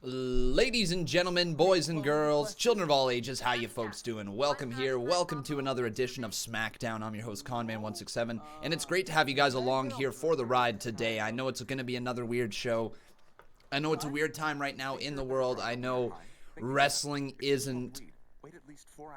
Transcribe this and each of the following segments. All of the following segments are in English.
Ladies and gentlemen, boys and girls, children of all ages, how you folks doing? Welcome here. Welcome to another edition of Smackdown. I'm your host, Conman167, and it's great to have you guys along here for the ride today. I know it's going to be another weird show. I know it's a weird time right now in the world. I know wrestling isn't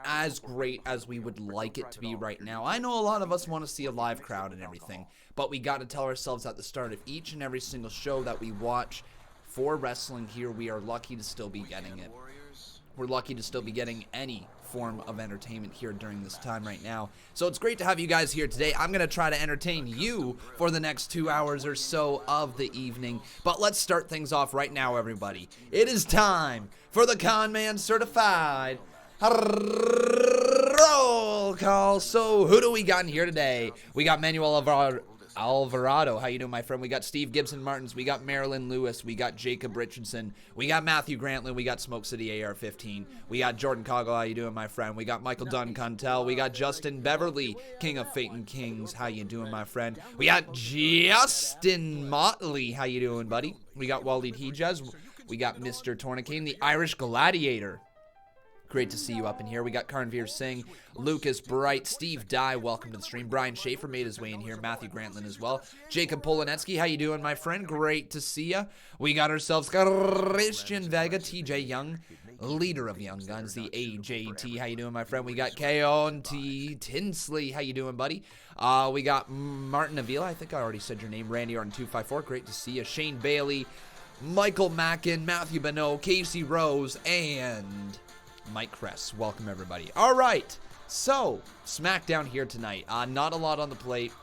as great as we would like it to be right now. I know a lot of us want to see a live crowd and everything, but we got to tell ourselves at the start of each and every single show that we watch for wrestling here, we are lucky to still be getting it. We're lucky to still be getting any form of entertainment here during this time right now. So it's great to have you guys here today. I'm going to try to entertain you for the next 2 hours or so of the evening. But let's start things off right now, everybody. It is time for the Conman Certified Roll Call. So who do we got in here today? We got Manuel Alvarado, how you doing, my friend? We got Steve Gibson Martins, we got Marilyn Lewis, we got Jacob Richardson, we got Matthew Grantlin, we got Smoke City AR-15, we got Jordan Coggle, how you doing, my friend? We got Michael Dunn Contel, we got Justin Beverly, King of Fate and Kings, how you doing, my friend? We got Justin Motley, how you doing, buddy? We got Walid Hijaz, we got Mr. Tourniquet, the Irish Gladiator. Great to see you up in here. We got Karnveer Singh, Lucas Bright, Steve Dye, welcome to the stream. Brian Schaefer made his way in here. Matthew Grantlin as well. Jacob Polanetsky, how you doing, my friend? Great to see ya. We got ourselves Christian Vega, TJ Young, leader of Young Guns, the AJT. How you doing, my friend? We got Keon T. Tinsley. How you doing, buddy? We got Martin Avila. I think I already said your name. Randy Orton 254. Great to see ya. Shane Bailey, Michael Mackin, Matthew Bonneau, Casey Rose, and Mike Kress. Welcome, everybody. All right, so SmackDown here tonight. Not a lot on the plate.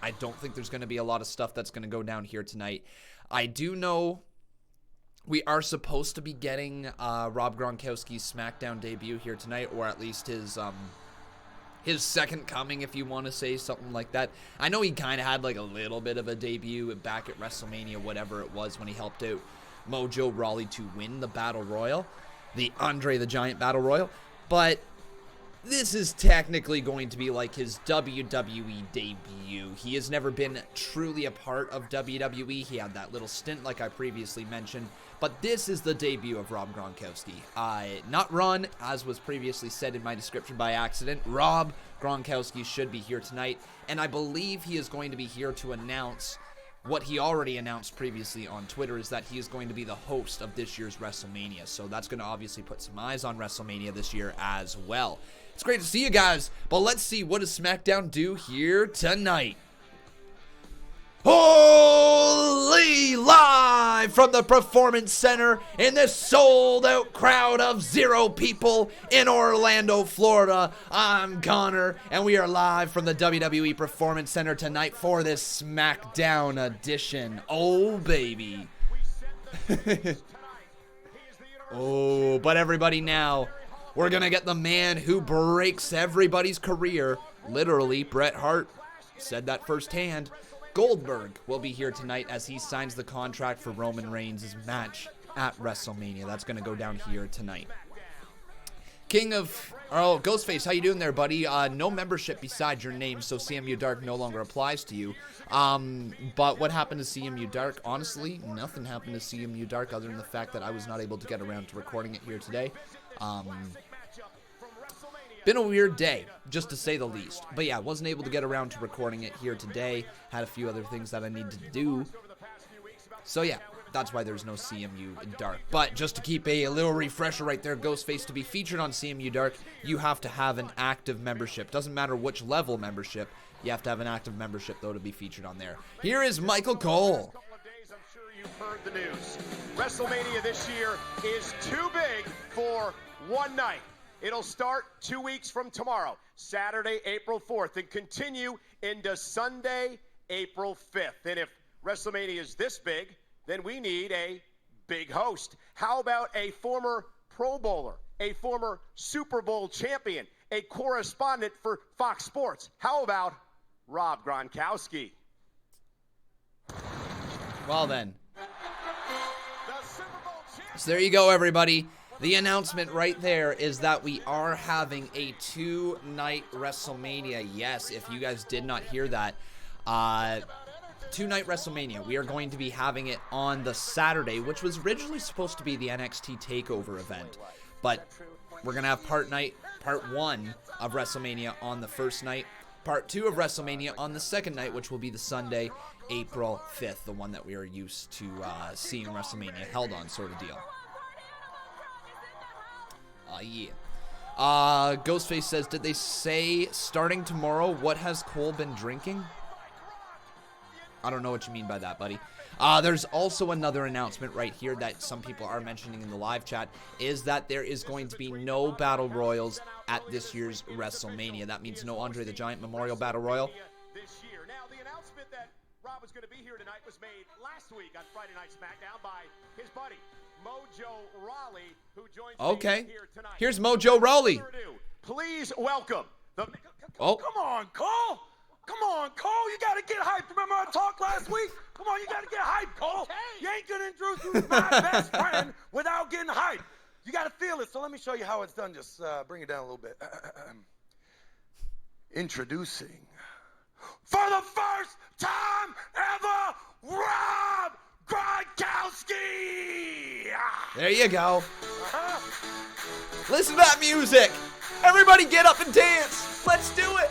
I don't think there's going to be a lot of stuff that's going to go down here tonight. I do know we are supposed to be getting Rob Gronkowski's SmackDown debut here tonight, or at least his second coming, if you want to say something like that. I know he kind of had like a little bit of a debut back at WrestleMania, whatever it was, when he helped out Mojo Rawley to win the Battle Royal. The Andre the Giant Battle Royal, but this is technically going to be like his WWE debut. He has never been truly a part of WWE. He had that little stint like I previously mentioned, but this is the debut of Rob Gronkowski. Not Ron, as was previously said in my description by accident. Rob Gronkowski should be here tonight, and I believe he is going to be here to announce what he already announced previously on Twitter, is that he is going to be the host of this year's WrestleMania. So that's going to obviously put some eyes on WrestleMania this year as well. It's great to see you guys, but let's see, what does SmackDown do here tonight? Holy, live from the Performance Center in this sold-out crowd of 0 people in Orlando, Florida. I'm Connor, and we are live from the WWE Performance Center tonight for this SmackDown edition. Oh, baby. Oh, but everybody now, we're going to get the man who breaks everybody's career. Literally, Bret Hart said that firsthand. Goldberg will be here tonight as he signs the contract for Roman Reigns' match at WrestleMania. That's going to go down here tonight. Ghostface, how you doing there, buddy? No membership beside your name, so CMU Dark no longer applies to you. But what happened to CMU Dark? Honestly, nothing happened to CMU Dark other than the fact that I was not able to get around to recording it here today. Been a weird day, just to say the least. But yeah, wasn't able to get around to recording it here today. Had a few other things that I needed to do. So yeah, that's why there's no CMU Dark. But just to keep a little refresher right there, Ghostface, to be featured on CMU Dark, you have to have an active membership. Doesn't matter which level membership, you have to have an active membership, though, to be featured on there. Here is Michael Cole. I'm sure you've heard the news. WrestleMania this year is too big for one night. It'll start 2 weeks from tomorrow, Saturday, April 4th, and continue into Sunday, April 5th. And if WrestleMania is this big, then we need a big host. How about a former Pro Bowler, a former Super Bowl champion, a correspondent for Fox Sports? How about Rob Gronkowski? Well then. So there you go, everybody. The announcement right there is that we are having a 2-night WrestleMania. Yes, if you guys did not hear that, two-night WrestleMania. We are going to be having it on the Saturday, which was originally supposed to be the NXT TakeOver event. But we're going to have part 1 of WrestleMania on the first night, part 2 of WrestleMania on the second night, which will be the Sunday, April 5th, the one that we are used to seeing WrestleMania held on sort of deal. Yeah. Ghostface says, did they say starting tomorrow, what has Cole been drinking? I don't know what you mean by that, buddy. There's also another announcement right here that some people are mentioning in the live chat, is that there is going to be no Battle Royals at this year's WrestleMania. That means no Andre the Giant Memorial Battle Royal. This year. Now, the announcement that Rob was going to be here tonight was made last week on Friday Night SmackDown by his buddy, Mojo Rawley, who joins me here tonight. Here's Mojo Rawley. Please welcome the... Come on, Cole. Come on, Cole. You got to get hyped. Remember our talk last week? Come on, you got to get hyped, Cole. Okay. You ain't going to introduce my best friend without getting hyped. You got to feel it. So let me show you how it's done. Just bring it down a little bit. Introducing, for the first time ever, Rob Gronkowski. There you go. Listen to that music. Everybody get up and dance. Let's do it.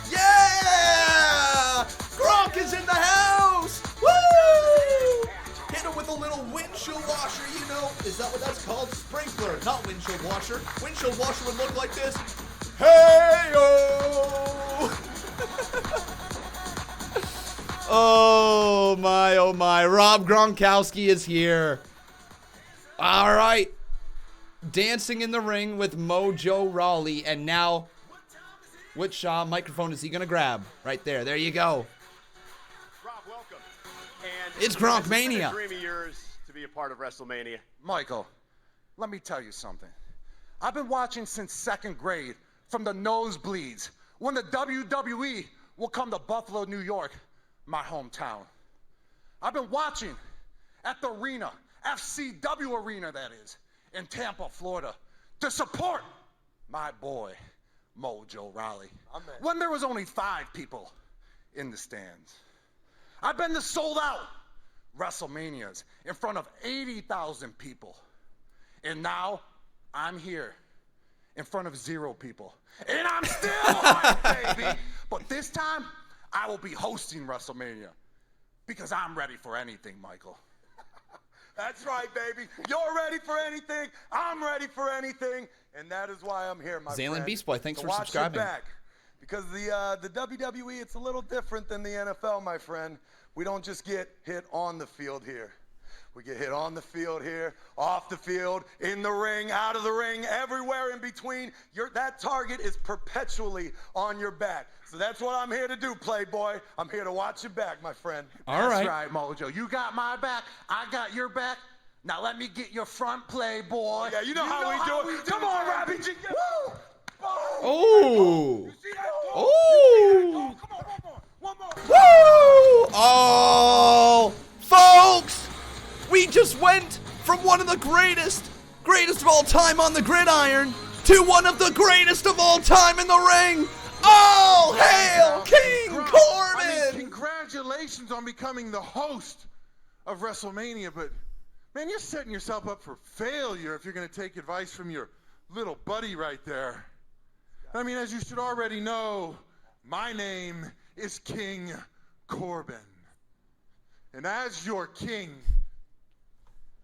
Yeah! Gronk is in the house! Woo! Hit him with a little windshield washer, you know. Is that what that's called? Sprinkler, not windshield washer. Windshield washer would look like this. Hey-o! Oh my. Rob Gronkowski is here. All right. Dancing in the ring with Mojo Rawley, and now... which microphone is he going to grab? Right there. There you go. Rob, welcome. And it's Gronkmania. It's been a dream of yours to be a part of WrestleMania. Michael, let me tell you something. I've been watching since second grade from the nosebleeds when the WWE will come to Buffalo, New York, my hometown. I've been watching at the arena, FCW Arena that is, in Tampa, Florida, to support my boy, Mojo Rawley. When there was only 5 people in the stands. I've been to sold out WrestleManias in front of 80,000 people. And now I'm here in front of 0 people. And I'm still hyped, baby. But this time, I will be hosting WrestleMania because I'm ready for anything, Michael. That's right, baby. You're ready for anything. I'm ready for anything. And that is why I'm here, my friend. Zaylan Beast Boy, thanks for watch subscribing. Your back. Because the WWE, it's a little different than the NFL, my friend. We don't just get hit on the field here. We get hit on the field here, off the field, in the ring, out of the ring, everywhere in between. That target is perpetually on your back. So that's what I'm here to do, Playboy. I'm here to watch your back, my friend. All right. That's right, Mojo. You got my back. I got your back. Now let me get your front, Playboy. Yeah, you know how we do it. Come on, Robbie. Woo! Oh. You see that? Oh. Come on, one more. Woo! Oh, folks, we just went from one of the greatest of all time on the gridiron to one of the greatest of all time in the ring. All hail King Corbin! I mean, congratulations on becoming the host of WrestleMania, but man, you're setting yourself up for failure if you're going to take advice from your little buddy right there. I mean, as you should already know, my name is King Corbin. And as your king,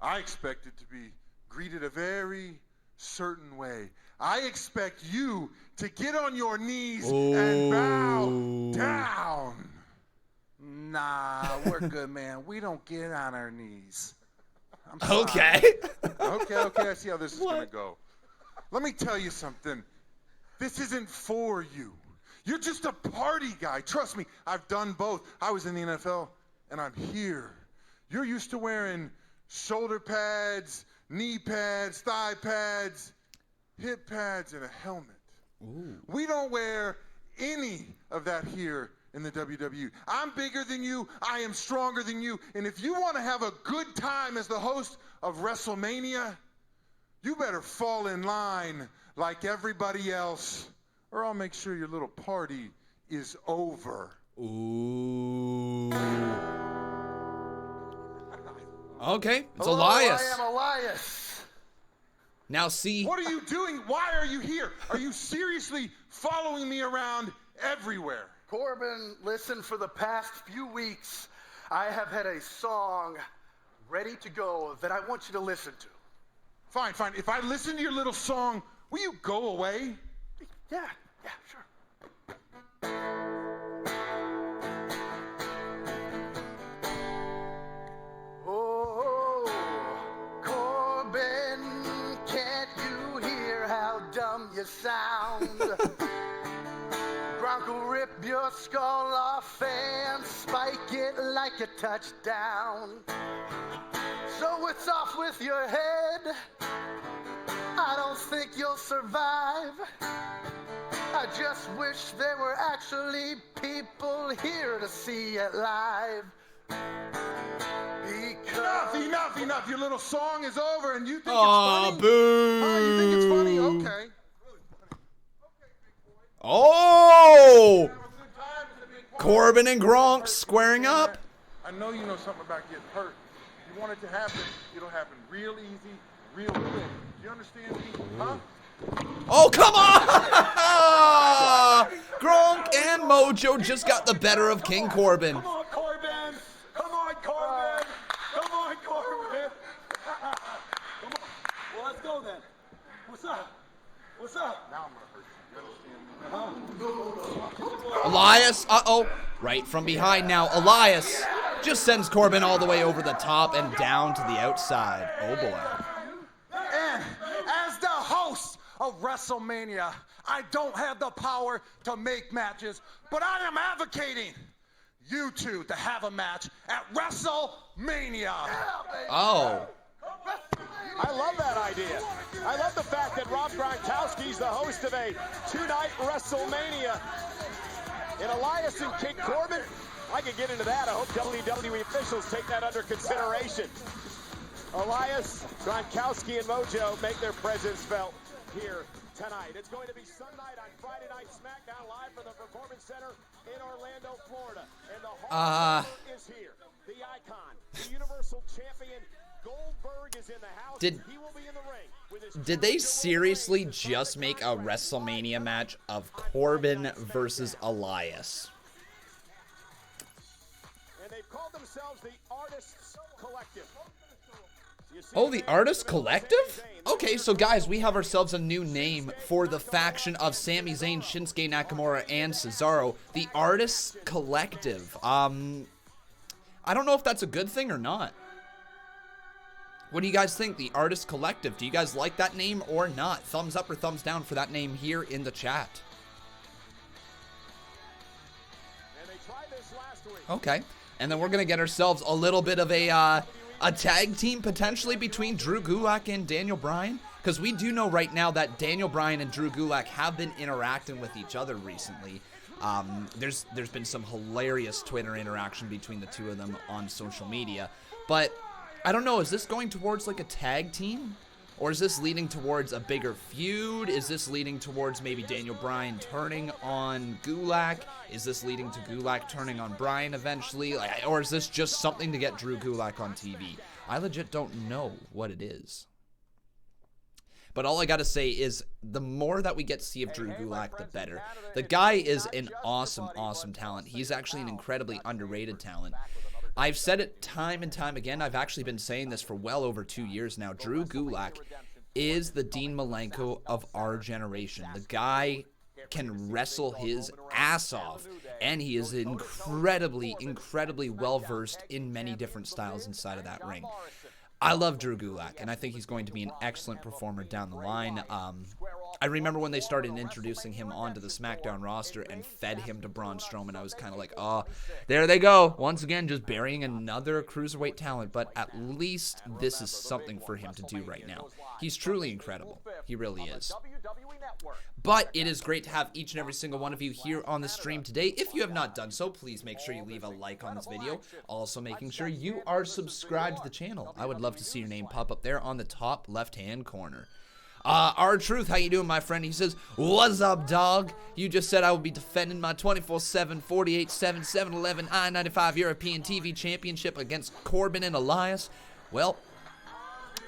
I expect it to be greeted a very certain way. I expect you to get on your knees and bow down. Nah, we're good, man. We don't get on our knees. I'm sorry. Okay. Okay, I see how this is going to go. Let me tell you something. This isn't for you. You're just a party guy. Trust me, I've done both. I was in the NFL, and I'm here. You're used to wearing shoulder pads, knee pads, thigh pads, hip pads, and a helmet. Ooh. We don't wear any of that here in the WWE. I'm bigger than you. I am stronger than you. And if you want to have a good time as the host of WrestleMania, you better fall in line like everybody else, or I'll make sure your little party is over. Ooh. Okay, it's Hello, Elias. I am Elias. Now see. What are you doing? Why are you here? Are you seriously following me around everywhere? Corbin, listen, for the past few weeks, I have had a song ready to go that I want you to listen to. Fine, fine. If I listen to your little song, will you go away? Yeah, sure. Oh, Corbin, can't you hear how dumb you sound? Gronk will rip your skull off and spike it like a touchdown. So what's off with your head? I don't think you'll survive. I just wish there were actually people here to see it live. Enough. Your little song is over and you think Aw, it's funny? boo. Oh, you think it's funny? Okay. Oh! Corbin and Gronk squaring up. I know you know something about getting hurt. You want it to happen, it'll happen real easy, real quick. Do you understand me? Huh? Oh, come on! Gronk and Mojo just got the better of King Corbin. Come on, Corbin! Come on, Corbin! Come on, Corbin! Come on. Well, let's go then. What's up? What's up? Now I'm gonna hurt you. You understand me? Elias, uh-oh. Right from behind now. Elias just sends Corbin all the way over the top and down to the outside. Oh, boy. And as the host of WrestleMania, I don't have the power to make matches, but I am advocating you two to have a match at WrestleMania. Oh. I love that idea. I love the fact that Rob Gronkowski is the host of a two-night WrestleMania. And Elias and King Corbin, I could get into that. I hope WWE officials take that under consideration. Elias, Gronkowski, and Mojo make their presence felt here tonight. It's going to be Sunday night on Friday Night SmackDown live from the Performance Center in Orlando, Florida. And the Hall is here. The icon, the Universal Champion, Goldberg is in the house. He will be in the ring with his Did they seriously just make a WrestleMania match of Corbin versus Elias? And they've called themselves the Artists Collective. Oh, the Artist Collective? Okay, so guys, we have ourselves a new name for the faction of Sami Zayn, Shinsuke Nakamura, and Cesaro. The Artists Collective. I don't know if that's a good thing or not. What do you guys think? The Artist Collective. Do you guys like that name or not? Thumbs up or thumbs down for that name here in the chat. And they tried this last week. Okay. And then we're going to get ourselves a little bit of a tag team potentially between Drew Gulak and Daniel Bryan. Because we do know right now that Daniel Bryan and Drew Gulak have been interacting with each other recently. There's been some hilarious Twitter interaction between the two of them on social media. But I don't know, is this going towards like a tag team? Or is this leading towards a bigger feud? Is this leading towards maybe Daniel Bryan turning on Gulak? Is this leading to Gulak turning on Bryan eventually? Or is this just something to get Drew Gulak on TV? I legit don't know what it is. But all I gotta say is the more that we get to see of Drew Gulak, the better. The guy is an awesome, awesome talent. He's actually an incredibly underrated talent. I've said it time and time again. I've actually been saying this for well over 2 years now. Drew Gulak is the Dean Malenko of our generation. The guy can wrestle his ass off, and he is incredibly, incredibly well-versed in many different styles inside of that ring. I love Drew Gulak, and I think he's going to be an excellent performer down the line. I remember when they started introducing him onto the SmackDown roster and fed him to Braun Strowman, I was kind of like, oh, there they go. Once again, just burying another cruiserweight talent, but at least this is something for him to do right now. He's truly incredible. He really is. But it is great to have each and every single one of you here on the stream today. If you have not done so, please make sure you leave a like on this video. Also making sure you are subscribed to the channel. I would love to see your name pop up there on the top left-hand corner. R-Truth, how you doing, my friend? He says, what's up, dog? You just said I would be defending my 24/7, 48/7, 7-11, I-95 European TV Championship against Corbin and Elias. Well,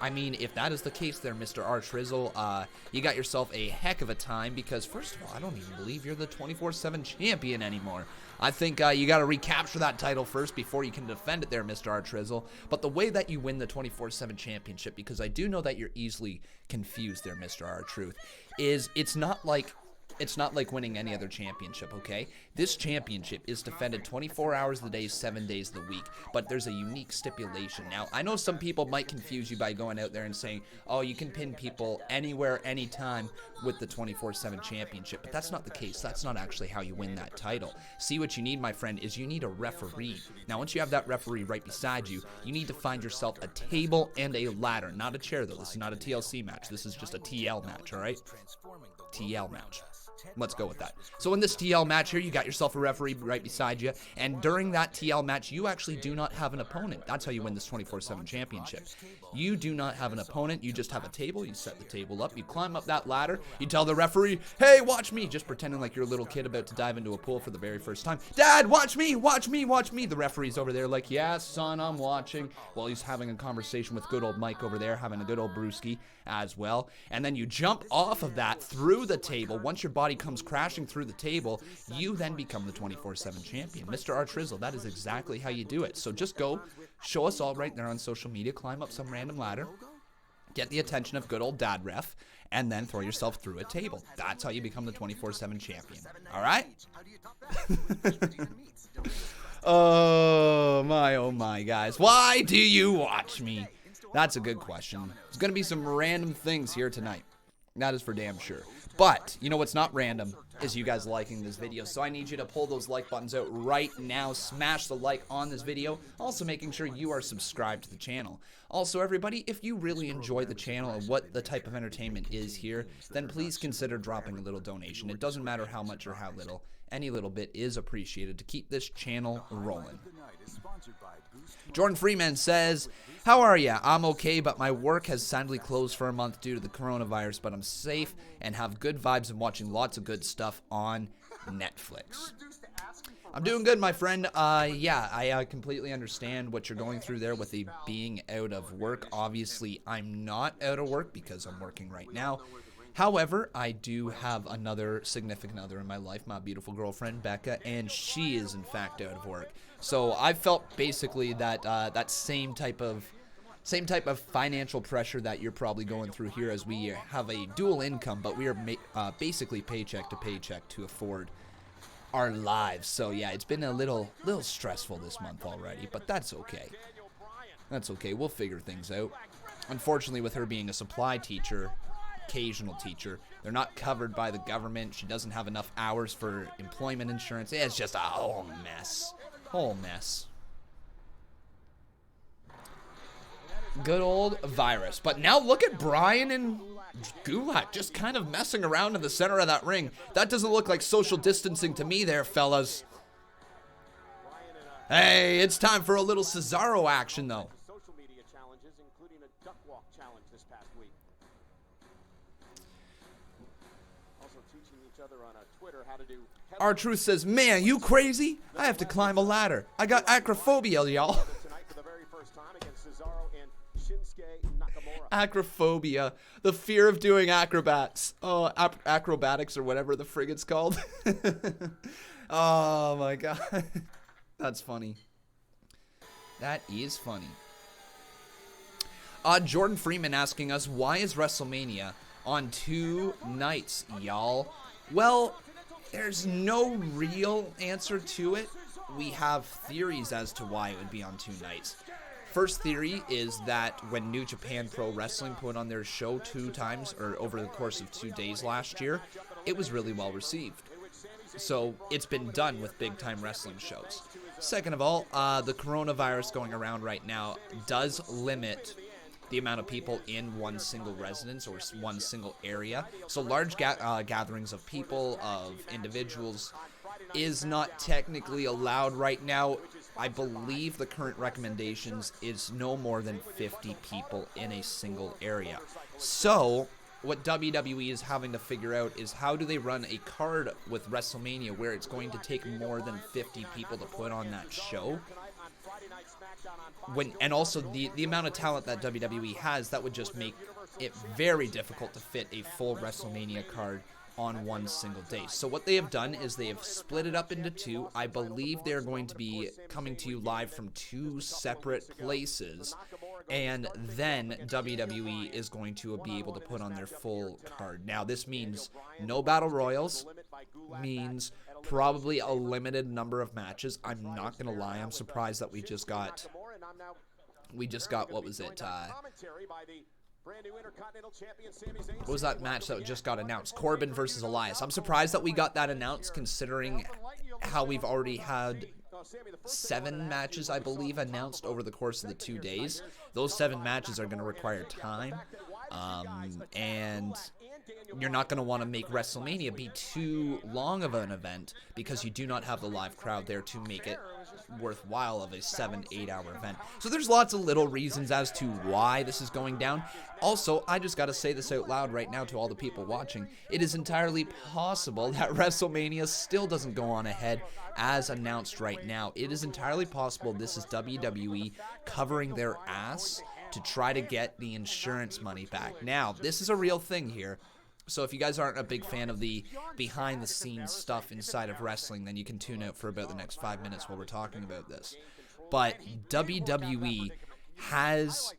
I mean, if that is the case there, Mr. R-Trizzle, you got yourself a heck of a time because, first of all, I don't even believe you're the 24/7 champion anymore. I think you got to recapture that title first before you can defend it there, Mr. R-Trizzle. But the way that you win the 24/7 championship, because I do know that you're easily confused there, Mr. R-Truth, is it's not like winning any other championship, okay? This championship is defended 24 hours of the day, 7 days of the week, but there's a unique stipulation. Now, I know some people might confuse you by going out there and saying, oh, you can pin people anywhere, anytime with the 24/7 championship, but that's not the case. That's not actually how you win that title. See, what you need, my friend, is you need a referee. Now, once you have that referee right beside you, you need to find yourself a table and a ladder. Not a chair, though. This is not a TLC match. This is just a TL match, all right? TL match. Let's go with that. So in this TL match here, you got yourself a referee right beside you, and during that TL match, you actually do not have an opponent. That's how you win this 24/7 championship. You do not have an opponent. You just have a table. You set the table up. You climb up that ladder. You tell the referee, hey, watch me, just pretending like you're a little kid about to dive into a pool for the very first time. Dad, watch me, watch me, watch me. The referee's over there like, yeah, son, I'm watching. Well, he's having a conversation with good old Mike over there, having a good old brewski as well. And then you jump off of that through the table. Once your body comes crashing through the table, you then become the 24/7 champion. Mr. R-Trizzle, that is exactly how you do it. So just go, show us all right there on social media, climb up some random ladder, get the attention of good old Dad Ref, and then throw yourself through a table. That's how you become the 24/7 champion. All right? Oh my, guys. Why do you watch me? That's a good question. There's going to be some random things here tonight. That is for damn sure. But, you know what's not random is you guys liking this video. So I need you to pull those like buttons out right now. Smash the like on this video. Also making sure you are subscribed to the channel. Also, everybody, if you really enjoy the channel and what the type of entertainment is here, then please consider dropping a little donation. It doesn't matter how much or how little. Any little bit is appreciated to keep this channel rolling. Jordan Freeman says, how are ya? I'm okay, but my work has sadly closed for a month due to the coronavirus, but I'm safe and have good vibes and watching lots of good stuff on Netflix. I'm doing good, my friend. Yeah, I completely understand what you're going through there with the being out of work. Obviously, I'm not out of work because I'm working right now. However, I do have another significant other in my life, my beautiful girlfriend, Becca, and she is, in fact, out of work. So I felt basically that that same type of financial pressure that you're probably going through here, as we have a dual income, but we are basically paycheck to paycheck to afford our lives. So yeah, it's been a little stressful this month already, but that's okay. That's okay. We'll figure things out. Unfortunately, with her being a supply teacher, occasional teacher, they're not covered by the government. She doesn't have enough hours for employment insurance. It's just a whole mess. Whole mess. Good old virus. But now look at Brian and Gulak just kind of messing around in the center of that ring. That doesn't look like social distancing to me there, fellas. Hey, it's time for a little Cesaro action, though. Social media challenges, including a duck walk challenge this past week. Also teaching each other on Twitter how to do. R-Truth says, man, you crazy? I have to climb a ladder. I got acrophobia, y'all. Tonight for the very first time against Cesaro and Shinsuke Nakamura. Acrophobia. The fear of doing acrobats. Oh, acrobatics or whatever the frig it's called. Oh, my God. That's funny. That is funny. Jordan Freeman asking us, why is WrestleMania on 2 nights, y'all? Well, there's no real answer to it. We have theories as to why it would be on 2 nights. First theory is that when New Japan Pro Wrestling put on their show 2 times, or over the course of 2 days last year, it was really well received. So it's been done with big-time wrestling shows. Second of all, the coronavirus going around right now does limit the amount of people in one single residence or one single area. So large gatherings of people, of individuals, is not technically allowed right now. I believe the current recommendations is no more than 50 people in a single area. So what WWE is having to figure out is how do they run a card with WrestleMania where it's going to take more than 50 people to put on that show. And also the amount of talent that WWE has, that would just make it very difficult to fit a full WrestleMania card on one single day. So what they have done is they have split it up into two. I believe they're going to be coming to you live from two separate places, and then WWE is going to be able to put on their full card. Now this means no battle royals, means probably a limited number of matches. I'm not gonna lie, I'm surprised that we just got what was it, what was that match that just got announced? Corbin versus Elias. I'm surprised that we got that announced, considering how we've already had 7 matches, I believe, announced over the course of the 2 days. Those 7 matches are going to require time, and you're not going to want to make WrestleMania be too long of an event because you do not have the live crowd there to make it worthwhile of a 7-8 hour event. So there's lots of little reasons as to why this is going down. Also, I just got to say this out loud right now to all the people watching. It is entirely possible that WrestleMania still doesn't go on ahead as announced right now. It is entirely possible this is WWE covering their ass to try to get the insurance money back. Now, this is a real thing here. So if you guys aren't a big fan of the behind-the-scenes stuff inside of wrestling, then you can tune out for about the next 5 minutes while we're talking about this. But WWE has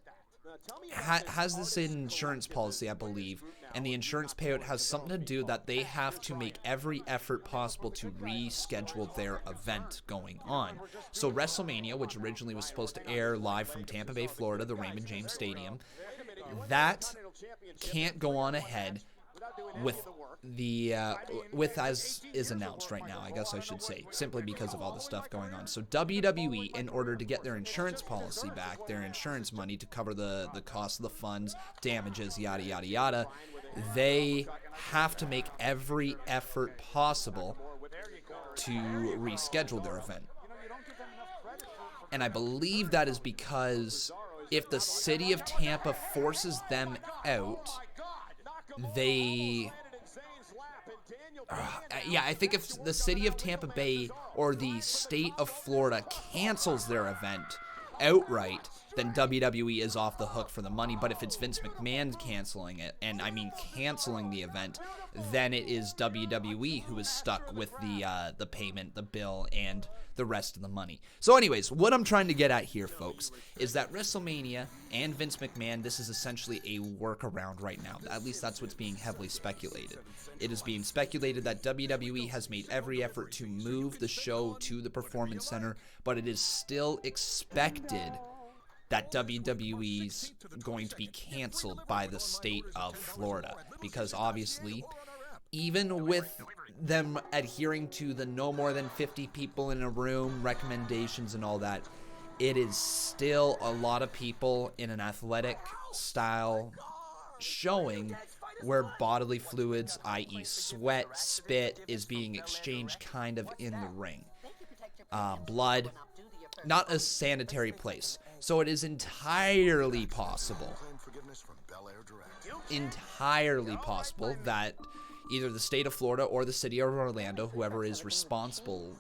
this insurance policy, I believe, and the insurance payout has something to do that they have to make every effort possible to reschedule their event going on. So WrestleMania, which originally was supposed to air live from Tampa Bay, Florida, the Raymond James Stadium, that can't go on ahead with as is announced right now, I guess I should say, simply because of all the stuff going on. So WWE, in order to get their insurance policy back, their insurance money to cover the cost of the funds, damages, yada, yada, yada, they have to make every effort possible to reschedule their event. And I believe that is because if the city of Tampa forces them out, I think if the city of Tampa Bay or the state of Florida cancels their event outright, then WWE is off the hook for the money. But if it's Vince McMahon canceling it, and I mean canceling the event, then it is WWE who is stuck with the payment, the bill, and the rest of the money. So anyways, what I'm trying to get at here, folks, is that WrestleMania and Vince McMahon, this is essentially a workaround right now. At least that's what's being heavily speculated. It is being speculated that WWE has made every effort to move the show to the Performance Center, but it is still expected that WWE's going to be canceled by the state of Florida, because obviously, even with them adhering to the no more than 50 people in a room recommendations and all that, it is still a lot of people in an athletic style showing where bodily fluids, i.e. sweat, spit, is being exchanged kind of in the ring. Blood, not a sanitary place. So it is entirely possible that either the state of Florida or the city of Orlando, whoever is responsible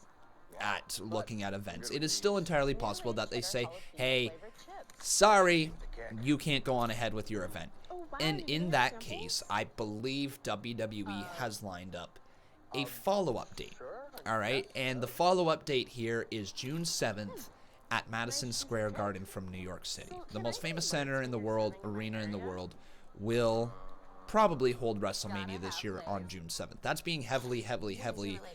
at looking at events, it is still entirely possible that they say, hey, sorry, you can't go on ahead with your event. And in that case, I believe WWE has lined up a follow-up date. All right, and the follow-up date here is June 7th at Madison Square Garden from New York City. The most famous center in the world, arena in the world, will probably hold WrestleMania this year on June 7th. That's being heavily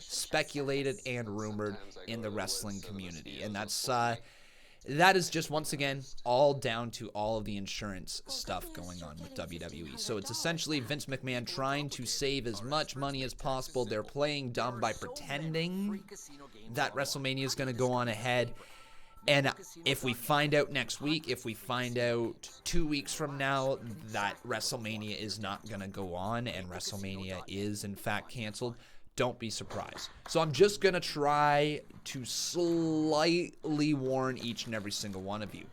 speculated and rumored in the wrestling community. And that is just, once again, all down to all of the insurance stuff going on with WWE. So it's essentially Vince McMahon trying to save as much money as possible. They're playing dumb by pretending that WrestleMania is going to go on ahead. And if we find out next week, if we find out 2 weeks from now that WrestleMania is not going to go on and WrestleMania is in fact canceled, don't be surprised. So I'm just going to try to slightly warn each and every single one of you.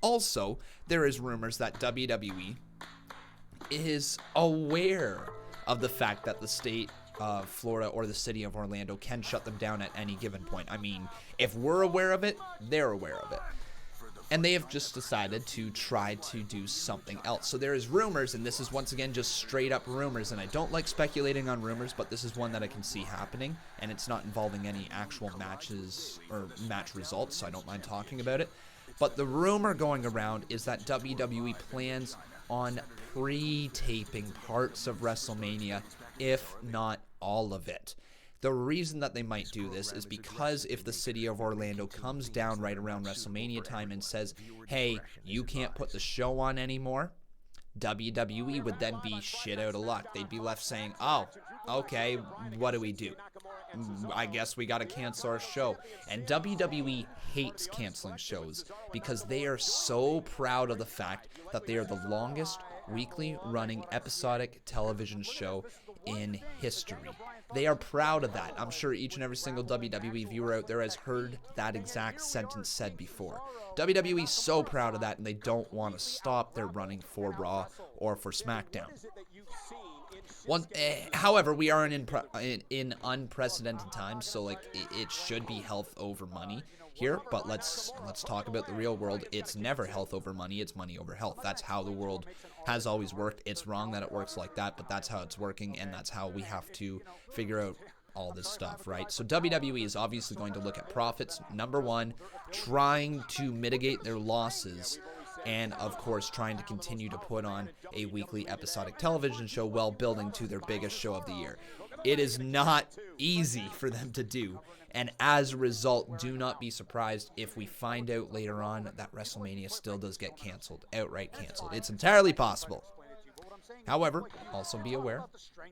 Also, there is rumors that WWE is aware of the fact that the state of Florida or the city of Orlando can shut them down at any given point. I mean, if we're aware of it, they're aware of it. And they have just decided to try to do something else. So there is rumors, and this is once again just straight up rumors, and I don't like speculating on rumors, but this is one that I can see happening, and it's not involving any actual matches or match results, so I don't mind talking about it. But the rumor going around is that WWE plans on pre-taping parts of WrestleMania, if not all of it. The reason that they might do this is because if the city of Orlando comes down right around WrestleMania time and says, hey, you can't put the show on anymore, WWE would then be shit out of luck. They'd be left saying, oh, okay, what do we do? I guess we gotta cancel our show. And WWE hates canceling shows because they are so proud of the fact that they are the longest weekly running episodic television show in history. They are proud of that. I'm sure each and every single WWE viewer out there has heard that exact sentence said before. WWE's so proud of that, and they don't want to stop their running for Raw or for SmackDown. However, we are in unprecedented times, so like it should be health over money here. But let's talk about the real world. It's never health over money. It's money over health. That's how the world has always worked. It's wrong that it works like that, but that's how it's working, and that's how we have to figure out all this stuff, right? So WWE is obviously going to look at profits, number one, trying to mitigate their losses, and of course trying to continue to put on a weekly episodic television show while building to their biggest show of the year. It is not easy for them to do, and as a result, do not be surprised if we find out later on that WrestleMania still does get canceled, outright canceled. It's entirely possible. However, also be aware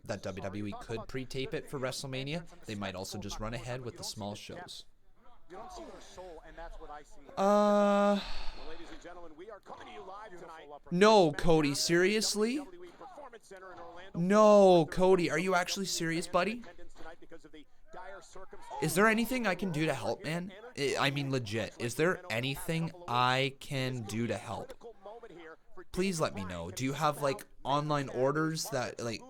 that WWE could pre-tape it for WrestleMania. They might also just run ahead with the small shows. No, Cody, seriously? No, Cody, are you actually serious, buddy? Is there anything I can do to help, man? I mean, legit. Is there anything I can do to help? Please let me know. Do you have, like, online orders that, like,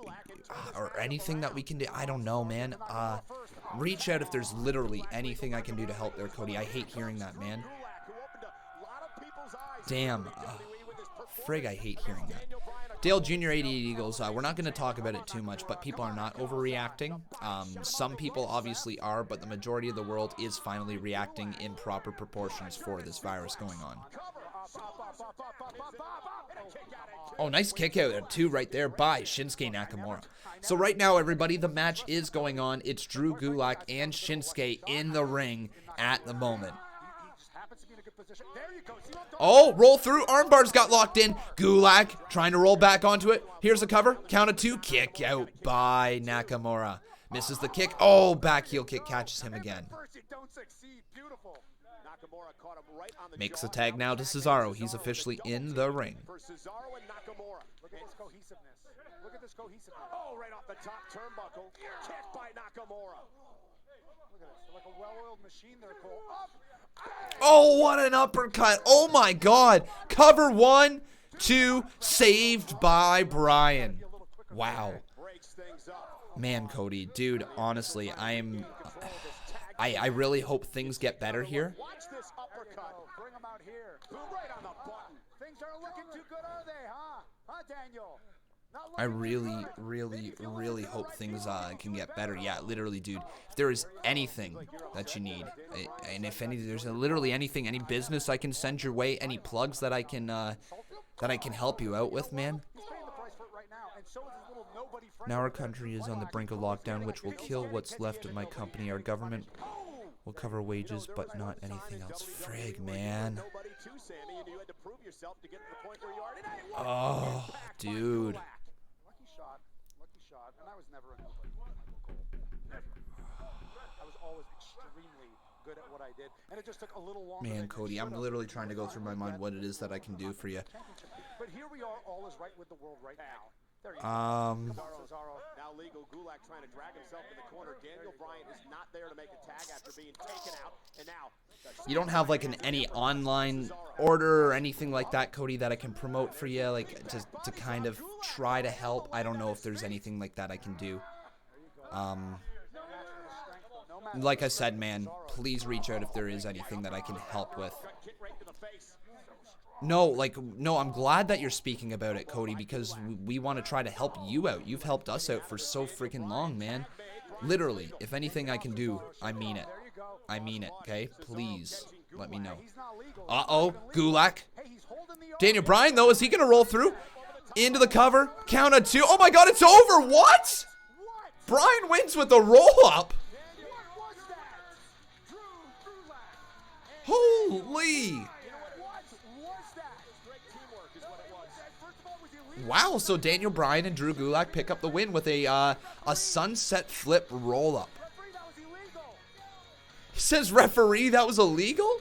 or anything that we can do? I don't know, man. Reach out if there's literally anything I can do to help there, Cody. I hate hearing that, man. Damn. Frig, I hate hearing that. Dale Jr. 88 Eagles, we're not going to talk about it too much, but people are not overreacting. Some people obviously are, but the majority of the world is finally reacting in proper proportions for this virus going on. Oh, nice kick out there, too, right there by Shinsuke Nakamura. So right now, everybody, the match is going on. It's Drew Gulak and Shinsuke in the ring at the moment. Oh, roll through. Armbar's got locked in. Gulak trying to roll back onto it. Here's a cover. Count of two. Kick out by Nakamura. Misses the kick. Oh, back heel kick catches him again. Makes the tag now to Cesaro. He's officially in the ring. Look at this cohesiveness. Look at this cohesiveness. Oh, right off the top turnbuckle. Kick by Nakamura. Look at this. Like a well-oiled machine there, Cole. Up. Oh, what an uppercut. Oh, my God. Cover 1, 2, saved by Bryan. Wow. Man, Cody, dude, honestly, I really hope things get better here. Watch this uppercut. Bring him out here. Boom right on the button. Things aren't looking too good, are they, huh? Huh, Daniel? I really, really, really hope things can get better. Yeah, literally, dude. If there is anything that you need, and if there's literally anything, any business I can send your way, any plugs that I can help you out with, man. Now our country is on the brink of lockdown, which will kill what's left of my company. Our government will cover wages, but not anything else. Frig, man. Oh, dude. Lucky shot, and I was never a nobody for Michael Cole. Never. I was always extremely good at what I did, and it just took a little longer. Man, Cody, I'm literally trying to go through my mind what it is that I can do for you. But here we are, all is right with the world right now. There you go. Cesaro, now legal. Gulak trying to drag himself in the corner. Daniel Bryan is not there to make a tag after being taken out, and now you don't have like any online order or anything like that, Cody, that I can promote for you, like to kind of try to help? I don't know if there's anything like that I can do. Like I said, man, please reach out if there is anything that I can help with. No, I'm glad that you're speaking about it, Cody, because we want to try to help you out. You've helped us out for so freaking long, man. Literally, if anything I can do, I mean it. I mean it, okay? Please, let me know. Uh-oh, Gulak. Daniel Bryan, though, is he going to roll through? Into the cover, count of 2. Oh my god, it's over, what? Bryan wins with a roll-up? Holy. Wow, so Daniel Bryan and Drew Gulak pick up the win with a sunset flip roll-up. He says, referee, that was illegal?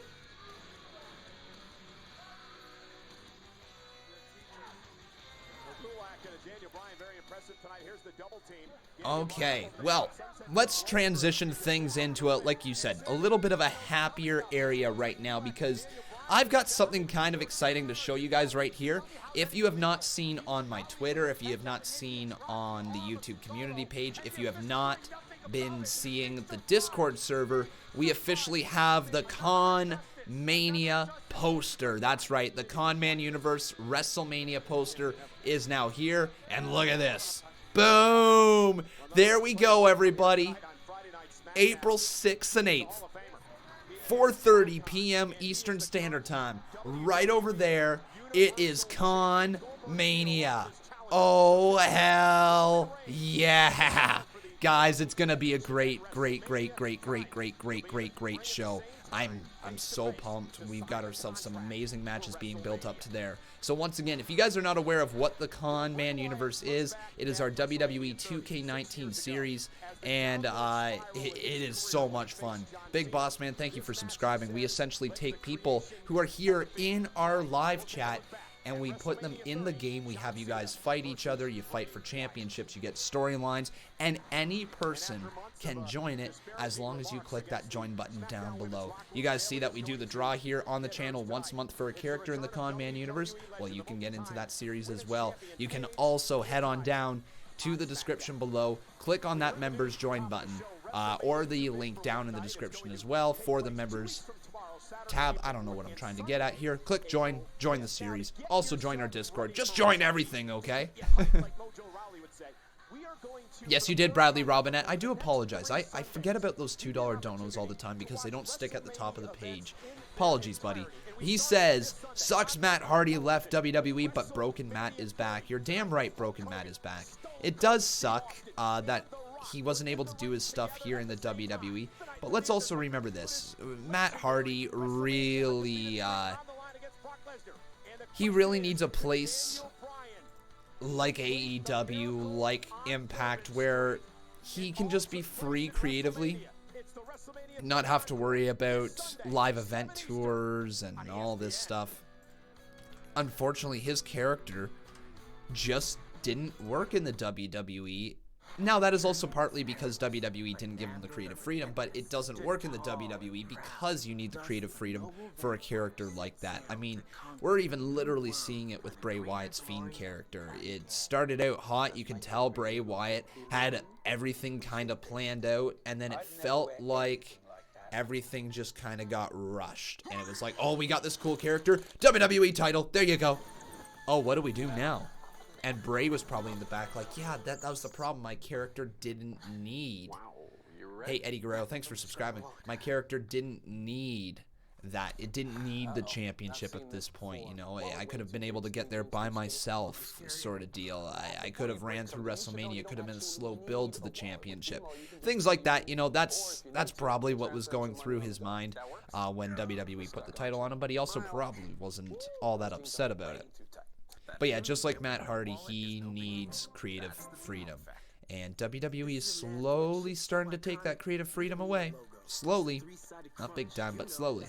Okay, well, let's transition things into, like you said, a little bit of a happier area right now, because I've got something kind of exciting to show you guys right here. If you have not seen on my Twitter, if you have not seen on the YouTube community page, if you have not been seeing the Discord server, we officially have the Conmania poster. That's right, the Conman Universe WrestleMania poster is now here, and look at this. Boom! There we go, everybody. April 6th and 8th. 4:30 p.m. Eastern Standard Time. Right over there, it is Conmania. Oh, hell yeah. Guys, it's going to be a great show. I'm so pumped. We've got ourselves some amazing matches being built up to there. So once again, if you guys are not aware of what the Conman Universe is, it is our WWE 2K19 series, and it is so much fun. Big Boss Man, thank you for subscribing. We essentially take people who are here in our live chat, and we put them in the game. We have you guys fight each other. You fight for championships. You get storylines, and any person can join it as long as you click that join button down below. You guys see that we do the draw here on the channel once a month for a character in the Conman Universe? Well, you can get into that series as well. You can also head on down to the description below, click on that members join button, or the link down in the description as well for the members tab. I don't know what I'm trying to get at here. Click join the series. Also join our Discord. Just join everything, okay? Yes, you did, Bradley Robinette. I do apologize. I forget about those $2 donos all the time because they don't stick at the top of the page. Apologies, buddy. He says, sucks Matt Hardy left WWE, but Broken Matt is back. You're damn right Broken Matt is back. It does suck that he wasn't able to do his stuff here in the WWE, but let's also remember this. Matt Hardy really, he really needs a place like AEW, like Impact, where he can just be free creatively, not have to worry about live event tours and all this stuff. Unfortunately, his character just didn't work in the WWE. Now, that is also partly because WWE didn't give him the creative freedom, but it doesn't work in the WWE because you need the creative freedom for a character like that. I mean, we're even literally seeing it with Bray Wyatt's Fiend character. It started out hot. You can tell Bray Wyatt had everything kind of planned out, and then it felt like everything just kind of got rushed. And it was like, oh, we got this cool character, WWE title, there you go. Oh, what do we do now? And Bray was probably in the back like, yeah, that was the problem. My character didn't need. Hey, Eddie Guerrero, thanks for subscribing. My character didn't need that. It didn't need the championship at this point, you know. I could have been able to get there by myself, sort of deal. I could have ran through WrestleMania. It could have been a slow build to the championship. Things like that, you know, that's probably what was going through his mind when WWE put the title on him, but he also probably wasn't all that upset about it. But yeah, just like Matt Hardy, he needs creative freedom. And WWE is slowly starting to take that creative freedom away. Slowly. Not big time, but slowly.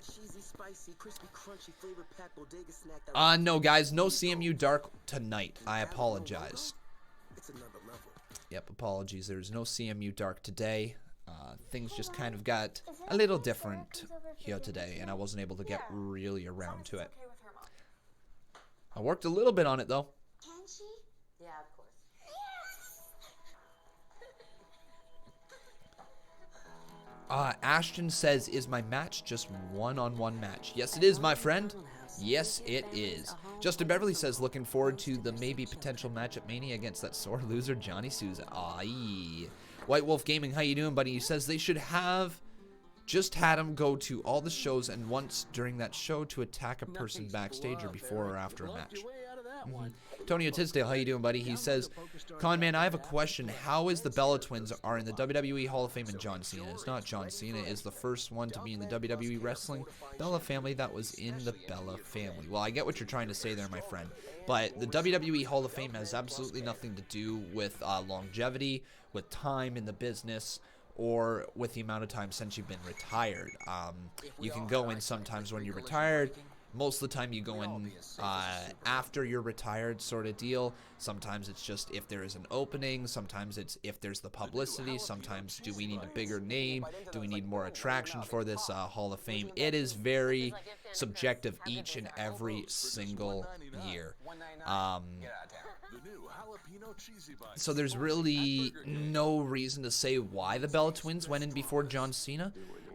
No, guys. No CMU Dark tonight. I apologize. Yep, apologies. There's no CMU Dark today. Things just kind of got a little different here today, and I wasn't able to get really around to it. I worked a little bit on it, though. Can she? Yeah, of course. Ashton says, is my match just one-on-one match? Yes, it is, my friend. Yes, it is. Justin Beverly says, looking forward to the maybe potential match at Mania against that sore loser, Johnny Souza. Aye. White Wolf Gaming, how you doing, buddy? He says they should have just had him go to all the shows and once during that show to attack a person backstage or before or after a match. Tony Tisdale, how you doing, buddy? He says, Conman, I have a question. How is the Bella Twins are in the WWE Hall of Fame and John Cena? It's not John Cena. Is the first one to be in the WWE Wrestling Bella family that was in the Bella family. Well, I get what you're trying to say there, my friend. But the WWE Hall of Fame has absolutely nothing to do with longevity, with time in the business, or with the amount of time since you've been retired. You can go in sometimes when you're retired. Most of the time you go in after you're retired sort of deal. Sometimes it's just if there is an opening. Sometimes it's if there's the publicity. Sometimes do we need a bigger name? Do we need more attractions for this Hall of Fame? It is very subjective each and every single year. So there's really no reason to say why the Bella Twins went in before John Cena.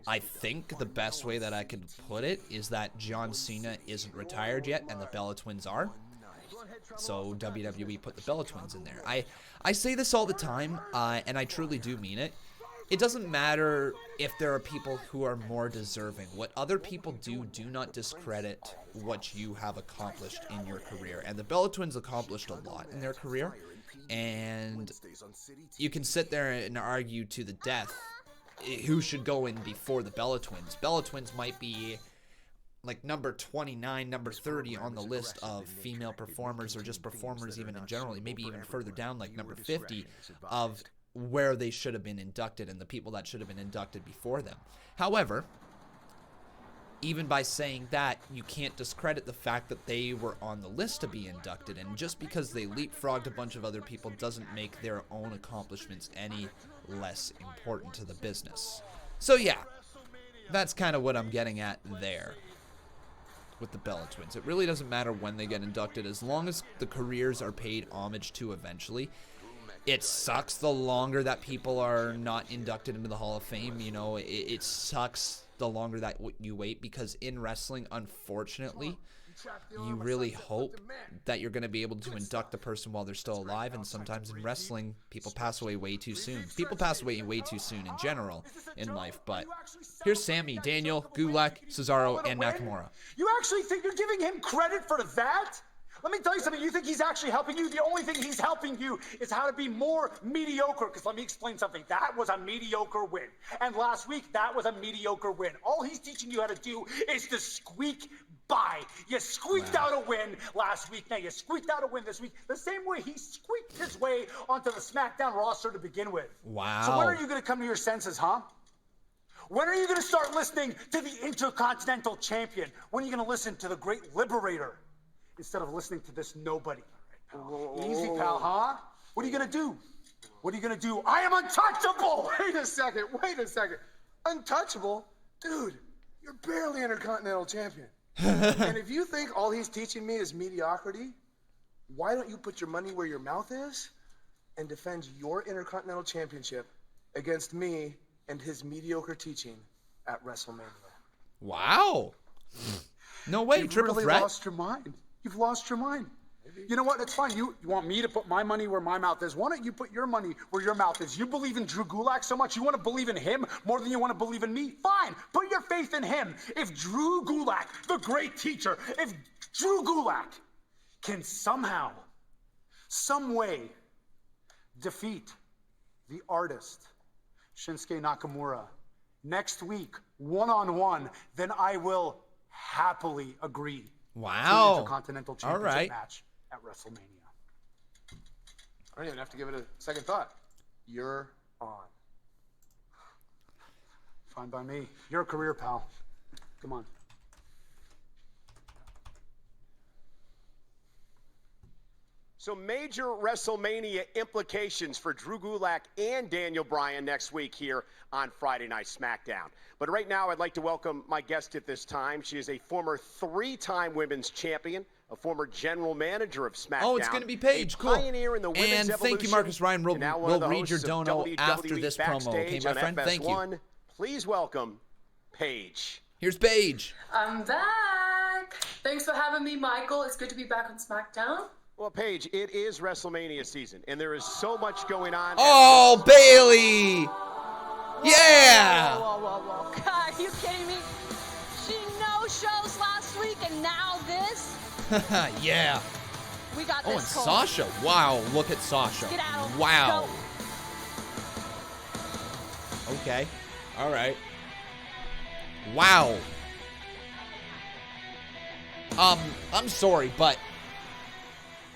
I think the best way that I could put it is that John Cena isn't retired yet and the Bella Twins are. So WWE put the Bella Twins in there. I say this all the time, and I truly do mean it. It doesn't matter if there are people who are more deserving. What other people do not discredit what you have accomplished in your career. And the Bella Twins accomplished a lot in their career. And you can sit there and argue to the death who should go in before the Bella Twins. Bella Twins might be like number 29, number 30 on the list of female performers, or just performers even in general, maybe even further down, like number 50 of where they should have been inducted and the people that should have been inducted before them. However, even by saying that, you can't discredit the fact that they were on the list to be inducted, and just because they leapfrogged a bunch of other people doesn't make their own accomplishments any less important to the business. So yeah, that's kind of what I'm getting at there with the Bella Twins. It really doesn't matter when they get inducted, as long as the careers are paid homage to eventually. It sucks the longer that people are not inducted into the Hall of Fame. You know, it sucks the longer that you wait, because in wrestling, unfortunately, you really hope that you're going to be able to induct the person while they're still alive, and sometimes in wrestling, people pass away way too soon. People pass away way too soon in general in life, but here's Sammy, Daniel, Gulak, Cesaro, and Nakamura. You actually think you're giving him credit for that? Let me tell you something. You think he's actually helping you? The only thing he's helping you is how to be more mediocre. Because let me explain something. That was a mediocre win. And last week, that was a mediocre win. All he's teaching you how to do is to squeak by. You squeaked out a win last week. Now you squeaked out a win this week. The same way he squeaked his way onto the SmackDown roster to begin with. Wow. So when are you going to come to your senses, huh? When are you going to start listening to the Intercontinental Champion? When are you going to listen to the Great Liberator? Instead of listening to this nobody. Easy, pal, huh? What are you gonna do? What are you gonna do? I am untouchable! Wait a second. Untouchable? Dude, you're barely Intercontinental Champion. And if you think all he's teaching me is mediocrity, why don't you put your money where your mouth is and defend your Intercontinental Championship against me and his mediocre teaching at WrestleMania? Wow. No way, You've triple really threat. lost your mind. You've lost your mind. You know what? It's fine. You want me to put my money where my mouth is. Why don't you put your money where your mouth is? You believe in Drew Gulak so much. You want to believe in him more than you want to believe in me? Fine. Put your faith in him. If Drew Gulak, the great teacher, if Drew Gulak can somehow, some way defeat the artist, Shinsuke Nakamura, next week, one-on-one, then I will happily agree. Wow. To Intercontinental Championship match at WrestleMania. I don't even have to give it a second thought. You're on. Fine by me. Your career, pal. Come on. So major WrestleMania implications for Drew Gulak and Daniel Bryan next week here on Friday Night SmackDown. But right now, I'd like to welcome my guest at this time. She is a former 3-time women's champion, a former general manager of SmackDown. Oh, it's going to be Paige. Cool. Pioneer in the women's and thank you, Marcus Ryan. We'll read your dono WWE after this promo. Okay, my friend? Thank you. Please welcome Paige. Here's Paige. I'm back. Thanks for having me, Michael. It's good to be back on SmackDown. Well, Paige, it is WrestleMania season, and there is so much going on. Oh, Bayley! Yeah! Whoa, whoa, whoa, whoa. God, are you kidding me? She no-shows last week, and now this? Yeah. We got Oh, and this, Cole. Sasha. Wow, look at Sasha. Skedaddle. Wow. Go. Okay. All right. Wow. I'm sorry, but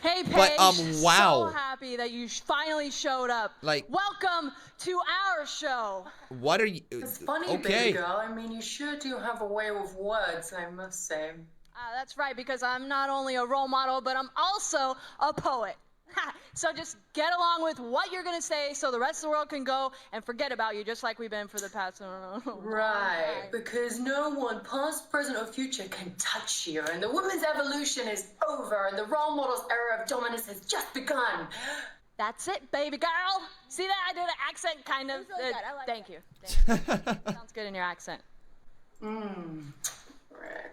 Hey, Paige. But, wow. So happy that you finally showed up. Like- welcome to our show. what are you? It's funny, okay. baby girl. I mean, you sure do have a way with words, I must say. That's right, because I'm not only a role model, but I'm also a poet. So just get along with what you're going to say so the rest of the world can go and forget about you, just like we've been for the past... Right, because no one, past, present, or future, can touch you. And the women's evolution is over, and the role model's era of dominance has just begun. That's it, baby girl. See that? I did an accent, kind of. really good. I like thank that. you. Sounds good in your accent. Right.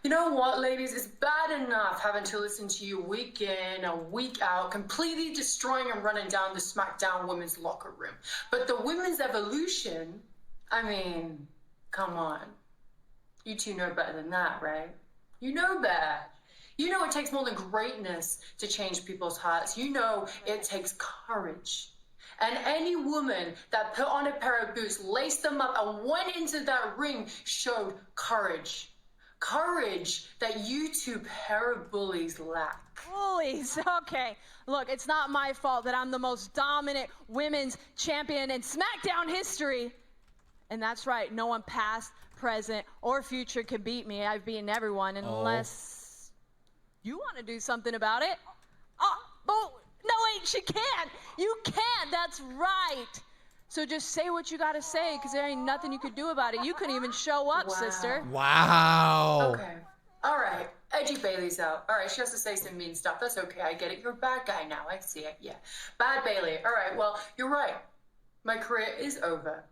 You know what, ladies? It's bad enough having to listen to you week in and week out, completely destroying and running down the SmackDown women's locker room. But the women's evolution, I mean, come on. You two know better than that, right? You know better. You know it takes more than greatness to change people's hearts. You know it takes courage. And any woman that put on a pair of boots, laced them up, and went into that ring showed courage. Courage that you two pair of bullies lack. Bullies, okay. Look, it's not my fault that I'm the most dominant women's champion in SmackDown history. And that's right, no one past, present, or future can beat me. I've beaten everyone unless you want to do something about it. Oh, no, wait, she can't. You can't, that's right. So just say what you gotta say, because there ain't nothing you could do about it. You couldn't even show up, sister. Wow. Okay. All right. Edgy Bailey's out. All right, she has to say some mean stuff. That's okay. I get it. You're a bad guy now. I see it. Yeah. Bad Bailey. All right. Well, you're right. My career is over.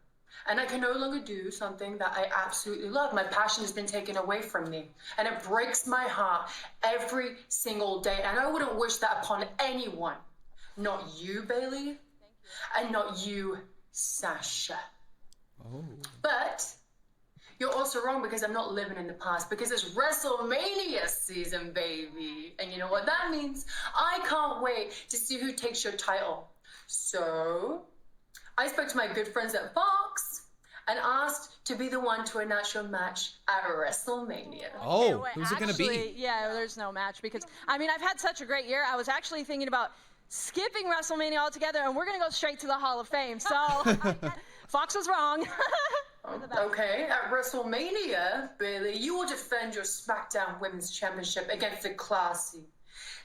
And I can no longer do something that I absolutely love. My passion has been taken away from me. And it breaks my heart every single day. And I wouldn't wish that upon anyone. Not you, Bailey. And not you, Sasha. But you're also wrong, because I'm not living in the past, because it's WrestleMania season, baby. And you know what that means? I can't wait to see who takes your title. So I spoke to my good friends at Fox and asked to be the one to announce your match at WrestleMania. Oh, Wait, who's it going to be? actually, yeah, there's no match, because, I mean, I've had such a great year. I was actually thinking about skipping WrestleMania altogether, and we're going to go straight to the Hall of Fame. So Fox was wrong. Okay, at WrestleMania, Bailey, you will defend your SmackDown Women's Championship against the classy,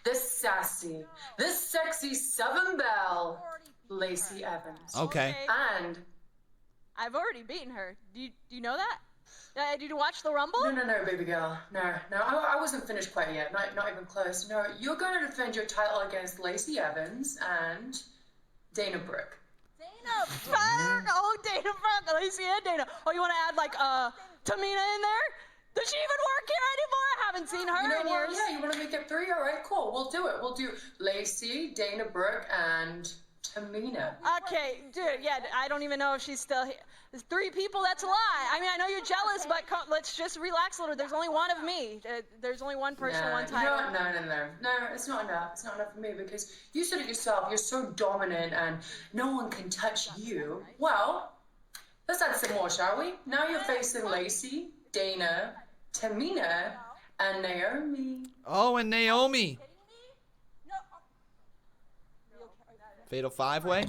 the sassy, the sexy Southern Belle, Lacey Evans. Okay. And I've already beaten her. Do you know that? Did you watch the Rumble? no, baby girl. No, I wasn't finished quite yet. Not even close. No, you're going to defend your title against Lacey Evans and Dana Brooke. Dana Brooke. Oh, Dana Brooke. Lacey and Dana. Oh, you want to add, like, Tamina in there? Does she even work here anymore? I haven't seen her You know in what? years. Yeah, you want to make it 3? All right, cool. We'll do it. We'll do Lacey, Dana Brooke, and Tamina. Okay, dude, yeah, I don't even know if she's still here. There's 3 people, that's a lot. I mean, I know you're jealous, but let's just relax a little. There's only one of me. There's only one person, one title. No, it's not enough. It's not enough for me, because you said it yourself. You're so dominant and no one can touch you. Well, let's add some more, shall we? Now you're facing Lacey, Dana, Tamina, and Naomi. Oh, and Naomi. Fatal 5-way.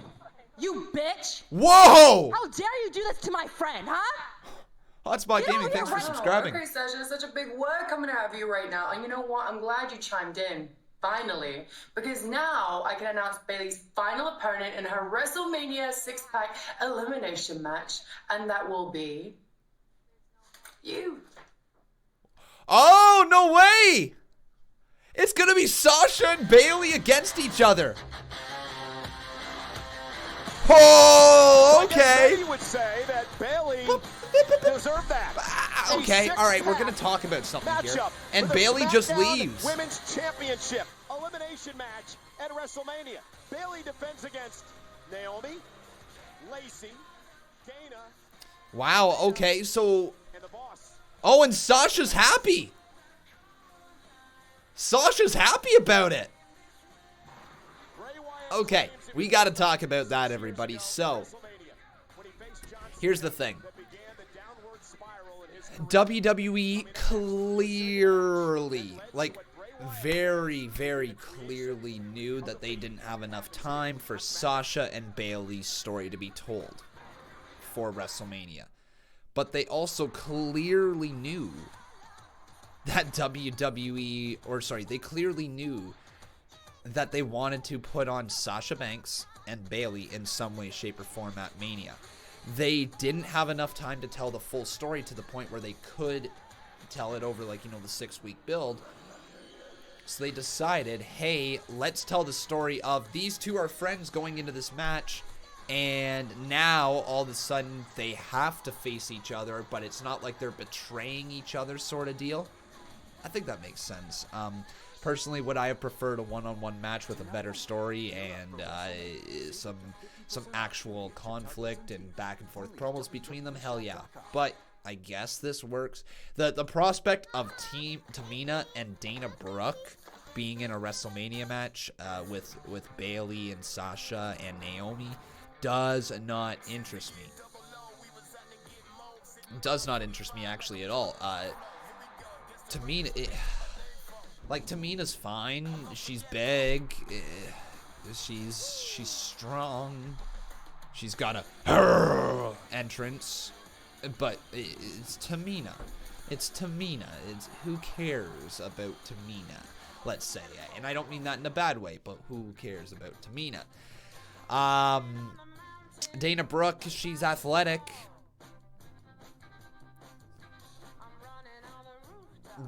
You bitch! Whoa! How dare you do this to my friend, huh? Hotspot Gaming, thanks for subscribing. Okay, Sasha, that's such a big word coming out of you right now. And you know what? I'm glad you chimed in. Finally, because now I can announce Bayley's final opponent in her WrestleMania 6-pack elimination match, and that will be you. Oh, no way! It's gonna be Sasha and Bayley against each other. Oh, okay. You would say that Bayley deserved that. Okay, all right, we're gonna talk about something here. And Bayley just leaves. Women's Championship elimination match at WrestleMania. Bayley defends against Naomi, Lacey, Dana. Wow, okay, so... And the boss. Oh, and Sasha's happy. Sasha's happy about it. Okay, we got to talk about that, everybody. So, here's the thing. WWE clearly, like, very, very clearly knew that they didn't have enough time for Sasha and Bayley's story to be told for WrestleMania. But they also clearly knew that they clearly knew that they wanted to put on Sasha Banks and Bayley in some way, shape, or form at Mania. They didn't have enough time to tell the full story to the point where they could tell it over, like, you know, the 6-week build. So they decided, hey, let's tell the story of these two are friends going into this match, and now all of a sudden they have to face each other, but it's not like they're betraying each other sort of deal. I think that makes sense. Personally, would I have preferred a one-on-one match with a better story and some actual conflict and back and forth promos between them? Hell yeah. But I guess this works. The prospect of Team Tamina and Dana Brooke being in a WrestleMania match with Bayley and Sasha and Naomi does not interest me. Does not interest me actually at all. Tamina, Tamina's fine. She's big. She's strong. She's got a entrance. But it's Tamina. It's Tamina. It's who cares about Tamina? Let's say, and I don't mean that in a bad way, but who cares about Tamina? Dana Brooke, she's athletic.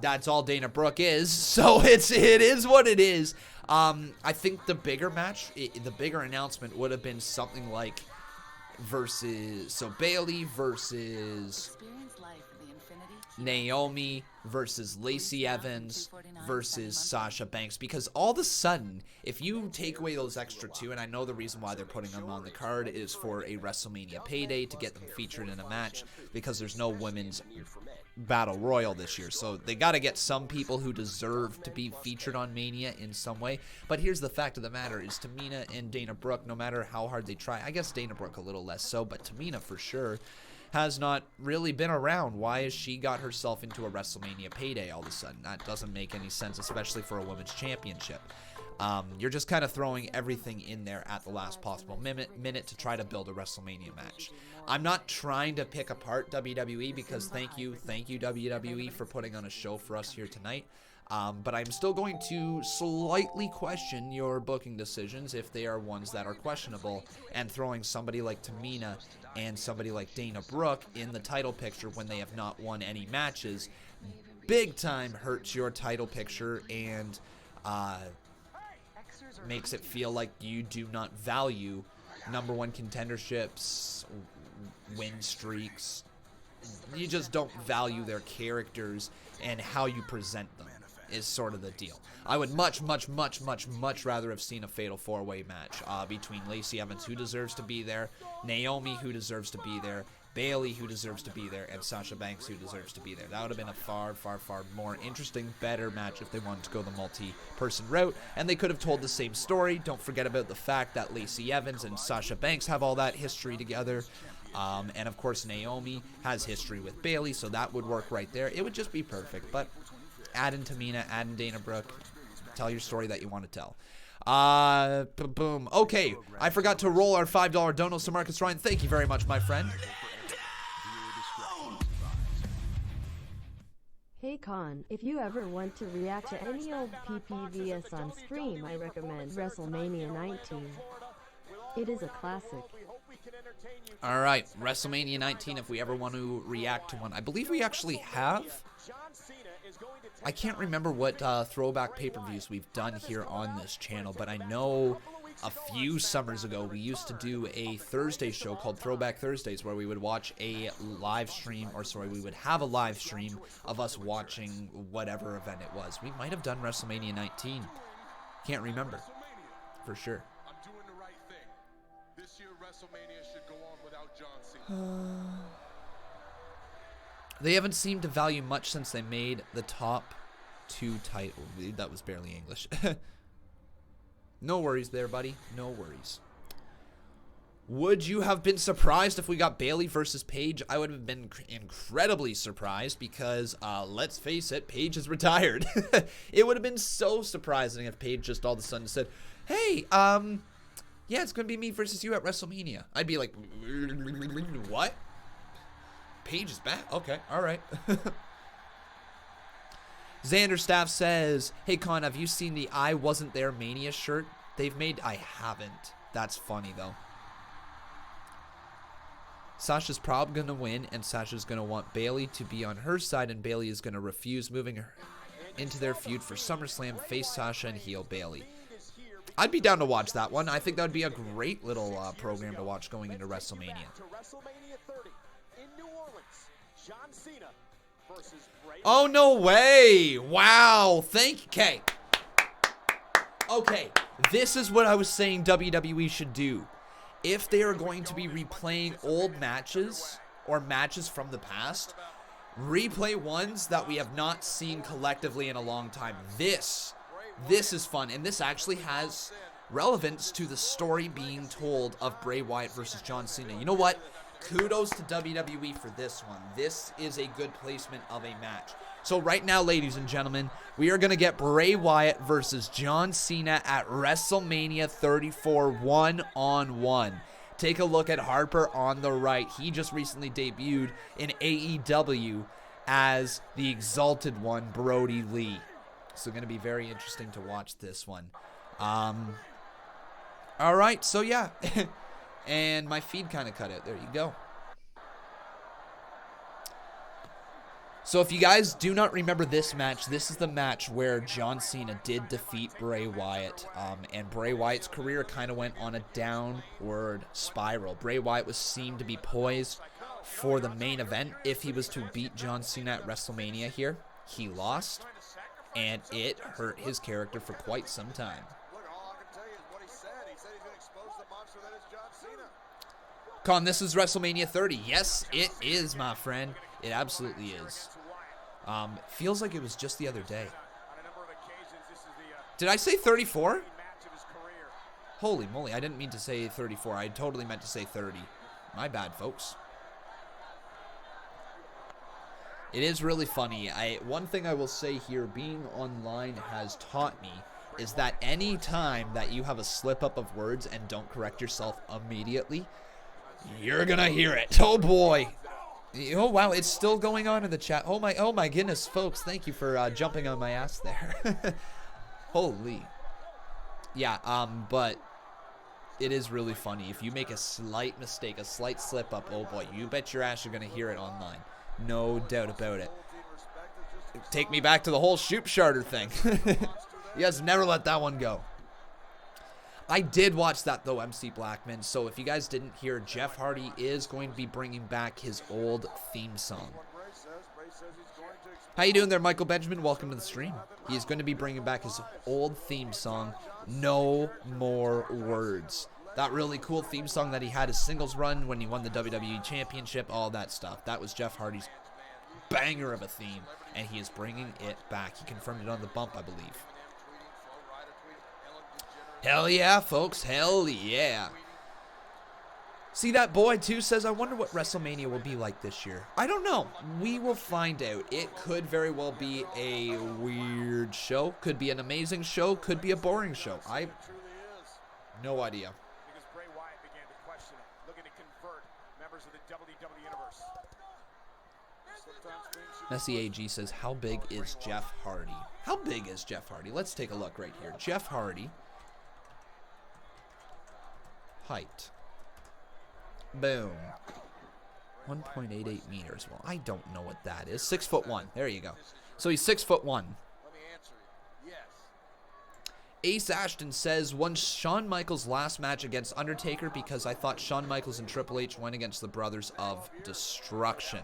That's all Dana Brooke is, so it is what it is. I think the bigger match, the bigger announcement would have been something like Bayley versus Naomi versus Lacey Evans versus Sasha Banks, because all of a sudden, if you take away those extra two, and I know the reason why they're putting them on the card is for a WrestleMania payday to get them featured in a match, because there's no women's Battle Royal this year, so they got to get some people who deserve to be featured on Mania in some way. But here's the fact of the matter is Tamina and Dana Brooke, no matter how hard they try, I guess Dana Brooke a little less so, but Tamina for sure has not really been around. Why has she got herself into a WrestleMania payday all of a sudden? That doesn't make any sense, especially for a women's championship. You're just kind of throwing everything in there at the last possible minute to try to build a WrestleMania match. I'm not trying to pick apart WWE, because thank you WWE for putting on a show for us here tonight. But I'm still going to slightly question your booking decisions if they are ones that are questionable, and throwing somebody like Tamina and somebody like Dana Brooke in the title picture when they have not won any matches big time hurts your title picture and makes it feel like you do not value number one contenderships, win streaks. You just don't value their characters and how you present them is sort of the deal. I would much rather have seen a fatal four-way match between Lacey Evans, who deserves to be there, Naomi, who deserves to be there, Bayley, who deserves to be there, and Sasha Banks, who deserves to be there. That would have been a far more interesting, better match if they wanted to go the multi-person route, and they could have told the same story. Don't forget about the fact that Lacey Evans and Sasha Banks have all that history together, and of course Naomi has history with Bayley, so that would work right there. It would just be perfect, but add in Tamina, add in Dana Brooke, tell your story that you want to tell. Boom. Okay, I forgot to roll our $5 donos to Marcus Ryan. Thank you very much, my friend. Hey Hey Con, if you ever want to react to any old PPVS on stream, I recommend WrestleMania 19. It is a classic. All right, WrestleMania 19, if we ever want to react to one. I believe we actually have. I can't remember what throwback pay-per-views we've done here on this channel, but I know a few summers ago we used to do a Thursday show called Throwback Thursdays where we would watch a live stream, or sorry, we would have a live stream of us watching whatever event it was. We might have done WrestleMania 19. Can't remember for sure. I'm doing the right thing. This year, WrestleMania should go on without John Cena. They haven't seemed to value much since they made the top 2 title. That was barely English. No worries there, buddy. No worries. Would you have been surprised if we got Bayley versus Paige? I would have been incredibly surprised because, let's face it, Paige is retired. It would have been so surprising if Paige just all of a sudden said, hey, yeah, it's going to be me versus you at WrestleMania. I'd be like, what? Paige is back? Okay, all right. Xander Staff says, hey Con, have you seen the I Wasn't There Mania shirt they've made? I haven't. That's funny though. Sasha's probably going to win, and Sasha's going to want Bayley to be on her side, and Bayley is going to refuse, moving her into their feud for SummerSlam, face Sasha and heel Bayley. I'd be down to watch that one. I think that would be a great little program to watch going into WrestleMania. Oh, no way. Wow. Thank you. Okay. Okay. This is what I was saying WWE should do. If they are going to be replaying old matches or matches from the past, replay ones that we have not seen collectively in a long time. This is fun, and this actually has relevance to the story being told of Bray Wyatt versus John Cena. You know what? Kudos to WWE for this one. This is a good placement of a match. So right now, ladies and gentlemen, we are going to get Bray Wyatt versus John Cena at WrestleMania 34 one-on-one. Take a look at Harper on the right. He just recently debuted in AEW as the Exalted One, Brody Lee. So going to be very interesting to watch this one. All right, so yeah. And my feed kind of cut it. There you go. So if you guys do not remember this match, this is the match where John Cena did defeat Bray Wyatt. And Bray Wyatt's career kind of went on a downward spiral. Bray Wyatt seemed to be poised for the main event if he was to beat John Cena at WrestleMania here. He lost, and it hurt his character for quite some time. Con, this is WrestleMania 30. Yes, it is, my friend. It absolutely is. Feels like it was just the other day. Did I say 34? Holy moly, I didn't mean to say 34. I totally meant to say 30. My bad, folks. It is really funny. One thing I will say here, being online has taught me, is that any time that you have a slip up of words and don't correct yourself immediately, you're gonna hear it. Oh boy. Oh wow, it's still going on in the chat. Oh my goodness, folks, thank you for jumping on my ass there. Holy. Yeah, but it is really funny. If you make a slight mistake, a slight slip up, oh boy, you bet your ass you're gonna hear it online. No doubt about it. Take me back to the whole Shoop Charter thing. You guys never let that one go. I did watch that, though, MC Blackman. So if you guys didn't hear, Jeff Hardy is going to be bringing back his old theme song. How you doing there, Michael Benjamin? Welcome to the stream. He is going to be bringing back his old theme song, No More Words. That really cool theme song that he had his singles run when he won the WWE Championship, all that stuff. That was Jeff Hardy's banger of a theme, and he is bringing it back. He confirmed it on the bump, I believe. Hell yeah, folks. Hell yeah. See, that boy, too, says, I wonder what WrestleMania will be like this year. I don't know. We will find out. It could very well be a weird show. Could be an amazing show. Could be a boring show. No idea. Because Bray Wyatt began to question it, looking to convert members of the WWE Universe. Sometimes things should Messi AG says, how big is Jeff Hardy? How big is Jeff Hardy? Let's take a look right here. Jeff Hardy. Height. Boom. 1.88 meters. Well, I don't know what that is. 6'1". There you go. So he's 6'1". Ace Ashton says, won Shawn Michaels' last match against Undertaker because I thought Shawn Michaels and Triple H went against the Brothers of Destruction.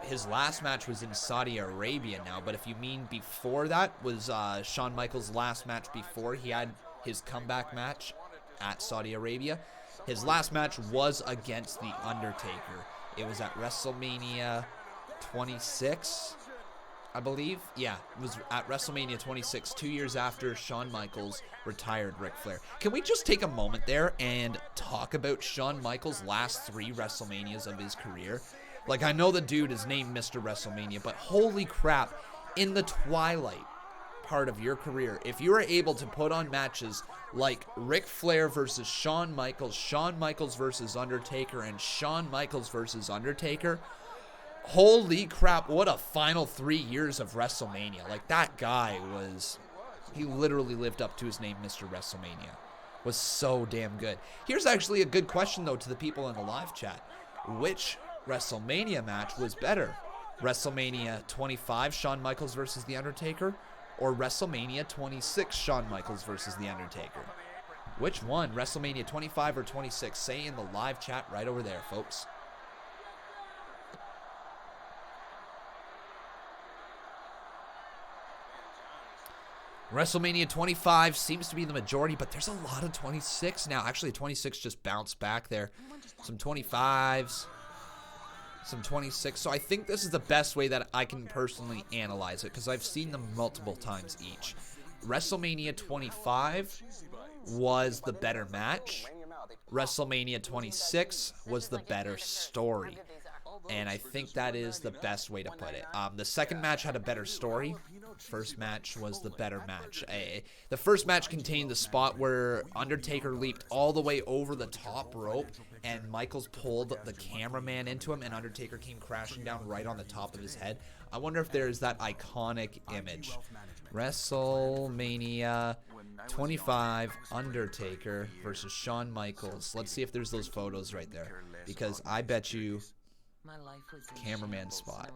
His last match was in Saudi Arabia now, but if you mean before that, was Shawn Michaels' last match before he had his comeback match at Saudi Arabia? His last match was against The Undertaker. It was at WrestleMania 26, I believe. Yeah, it was at WrestleMania 26, 2 years after Shawn Michaels retired Ric Flair. Can we just take a moment there and talk about Shawn Michaels' last 3 WrestleManias of his career? Like, I know the dude is named Mr. WrestleMania, but holy crap, in the twilight part of your career, if you were able to put on matches like Ric Flair versus Shawn Michaels versus Undertaker, and Shawn Michaels versus Undertaker, holy crap, what a final 3 years of WrestleMania. Like, that guy he literally lived up to his name, Mr. WrestleMania. Was so damn good. Here's actually a good question, though, to the people in the live chat. Which WrestleMania match was better? WrestleMania 25, Shawn Michaels versus The Undertaker, or WrestleMania 26, Shawn Michaels versus The Undertaker? Which one? WrestleMania 25 or 26? Say in the live chat right over there, folks. WrestleMania 25 seems to be the majority, but there's a lot of 26 now. Actually, 26 just bounced back there. Some 25s, some 26. So I think this is the best way that I can personally analyze it, because I've seen them multiple times each. WrestleMania 25 was the better match. WrestleMania 26 was the better story. And I think that is the best way to put it. The second match had a better story. First match was the better match. The first match contained the spot where Undertaker leaped all the way over the top rope and Michaels pulled the cameraman into him and Undertaker came crashing down right on the top of his head. I wonder if there's that iconic image. WrestleMania 25, Undertaker versus Shawn Michaels. Let's see if there's those photos right there, because I bet you cameraman spot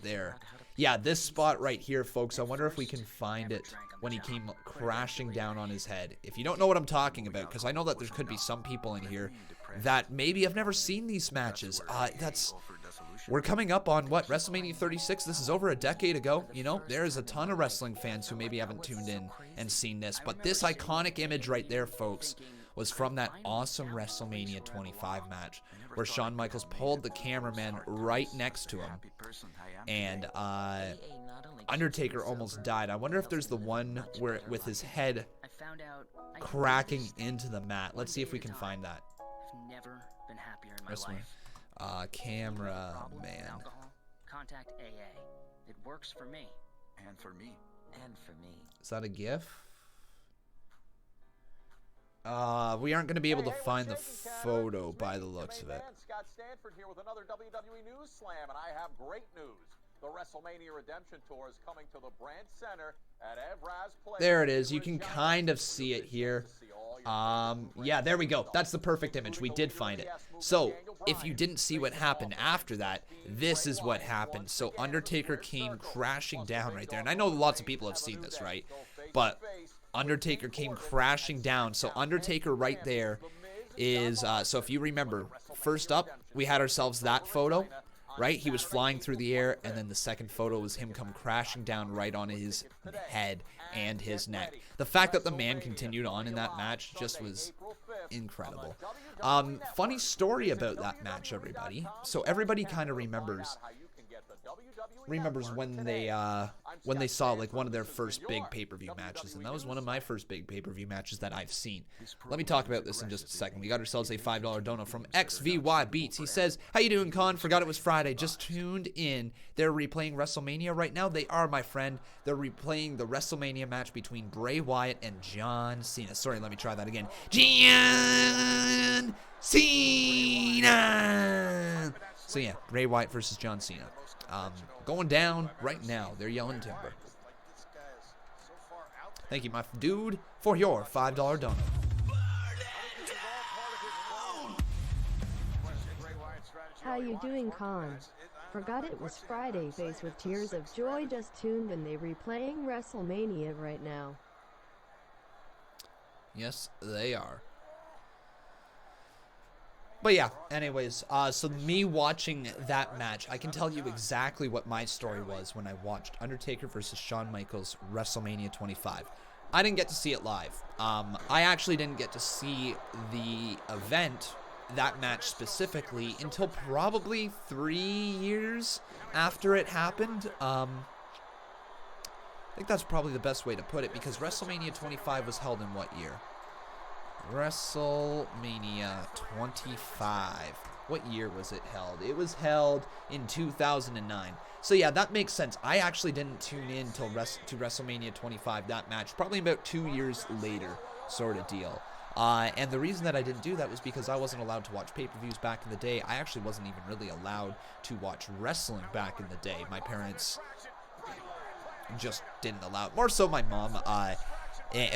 there. Yeah, this spot right here, folks. I wonder if we can find it when he came crashing down on his head. If you don't know what I'm talking about, because I know that there could be some people in here that maybe have never seen these matches. We're coming up on, what, WrestleMania 36? This is over a decade ago. You know, there's a ton of wrestling fans who maybe haven't tuned in and seen this. But this iconic image right there, folks, was from that awesome WrestleMania 25 match where Shawn Michaels pulled the cameraman right next to him. And Undertaker almost died. I wonder if there's the one where with his head cracking into the mat. Let's see if we can find that. Cameraman. Contact AA. It works for me. And for me. And for me. Is that a GIF? We aren't going to be able to find the photo by the looks of it. Scott Stanford here with another WWE News Slam, and I have great news. The WrestleMania Redemption Tour is coming to the Brandt Center at Evraz Place. There it is. You can kind of see it here. Yeah, there we go. That's the perfect image. We did find it. So, if you didn't see what happened after that, this is what happened. So, Undertaker came crashing down right there. And I know lots of people have seen this, right? But Undertaker came crashing down. So, Undertaker right there is, so if you remember, first up, we had ourselves that photo. Right? He was flying through the air, and then the second photo was him come crashing down right on his head and his neck. The fact that the man continued on in that match just was incredible. Funny story about that match, everybody. So everybody kind of remembers when they saw like one of their first big pay-per-view matches, and that was one of my first big pay-per-view matches that I've seen. Let me talk about this in just a second. We got ourselves a $5 dono from XVY Beats. He says, how you doing, Con? Forgot it was Friday. Just tuned in. They're replaying WrestleMania right now. They are, my friend. They're replaying the WrestleMania match between Bray Wyatt and John Cena. Sorry, let me try that again. John Cena! So yeah, Bray Wyatt versus John Cena. Going down right now. They're yelling timber. Thank you, my dude, for your $5 donut. How you doing, Con? Forgot it was Friday. Face with tears of joy just tuned and they replaying WrestleMania right now. Yes, they are. But yeah, anyways, so me watching that match, I can tell you exactly what my story was when I watched Undertaker versus Shawn Michaels WrestleMania 25. I didn't get to see it live. I actually didn't get to see the event, that match specifically, until probably 3 years after it happened. I think that's probably the best way to put it, because WrestleMania 25 was held in what year? WrestleMania 25. What year was it held? It was held in 2009. So yeah, that makes sense. I actually didn't tune in till to WrestleMania 25, that match, probably about 2 years later, sort of deal. And the reason that I didn't do that was because I wasn't allowed to watch pay-per-views back in the day. I actually wasn't even really allowed to watch wrestling back in the day. My parents just didn't allow it. More so my mom.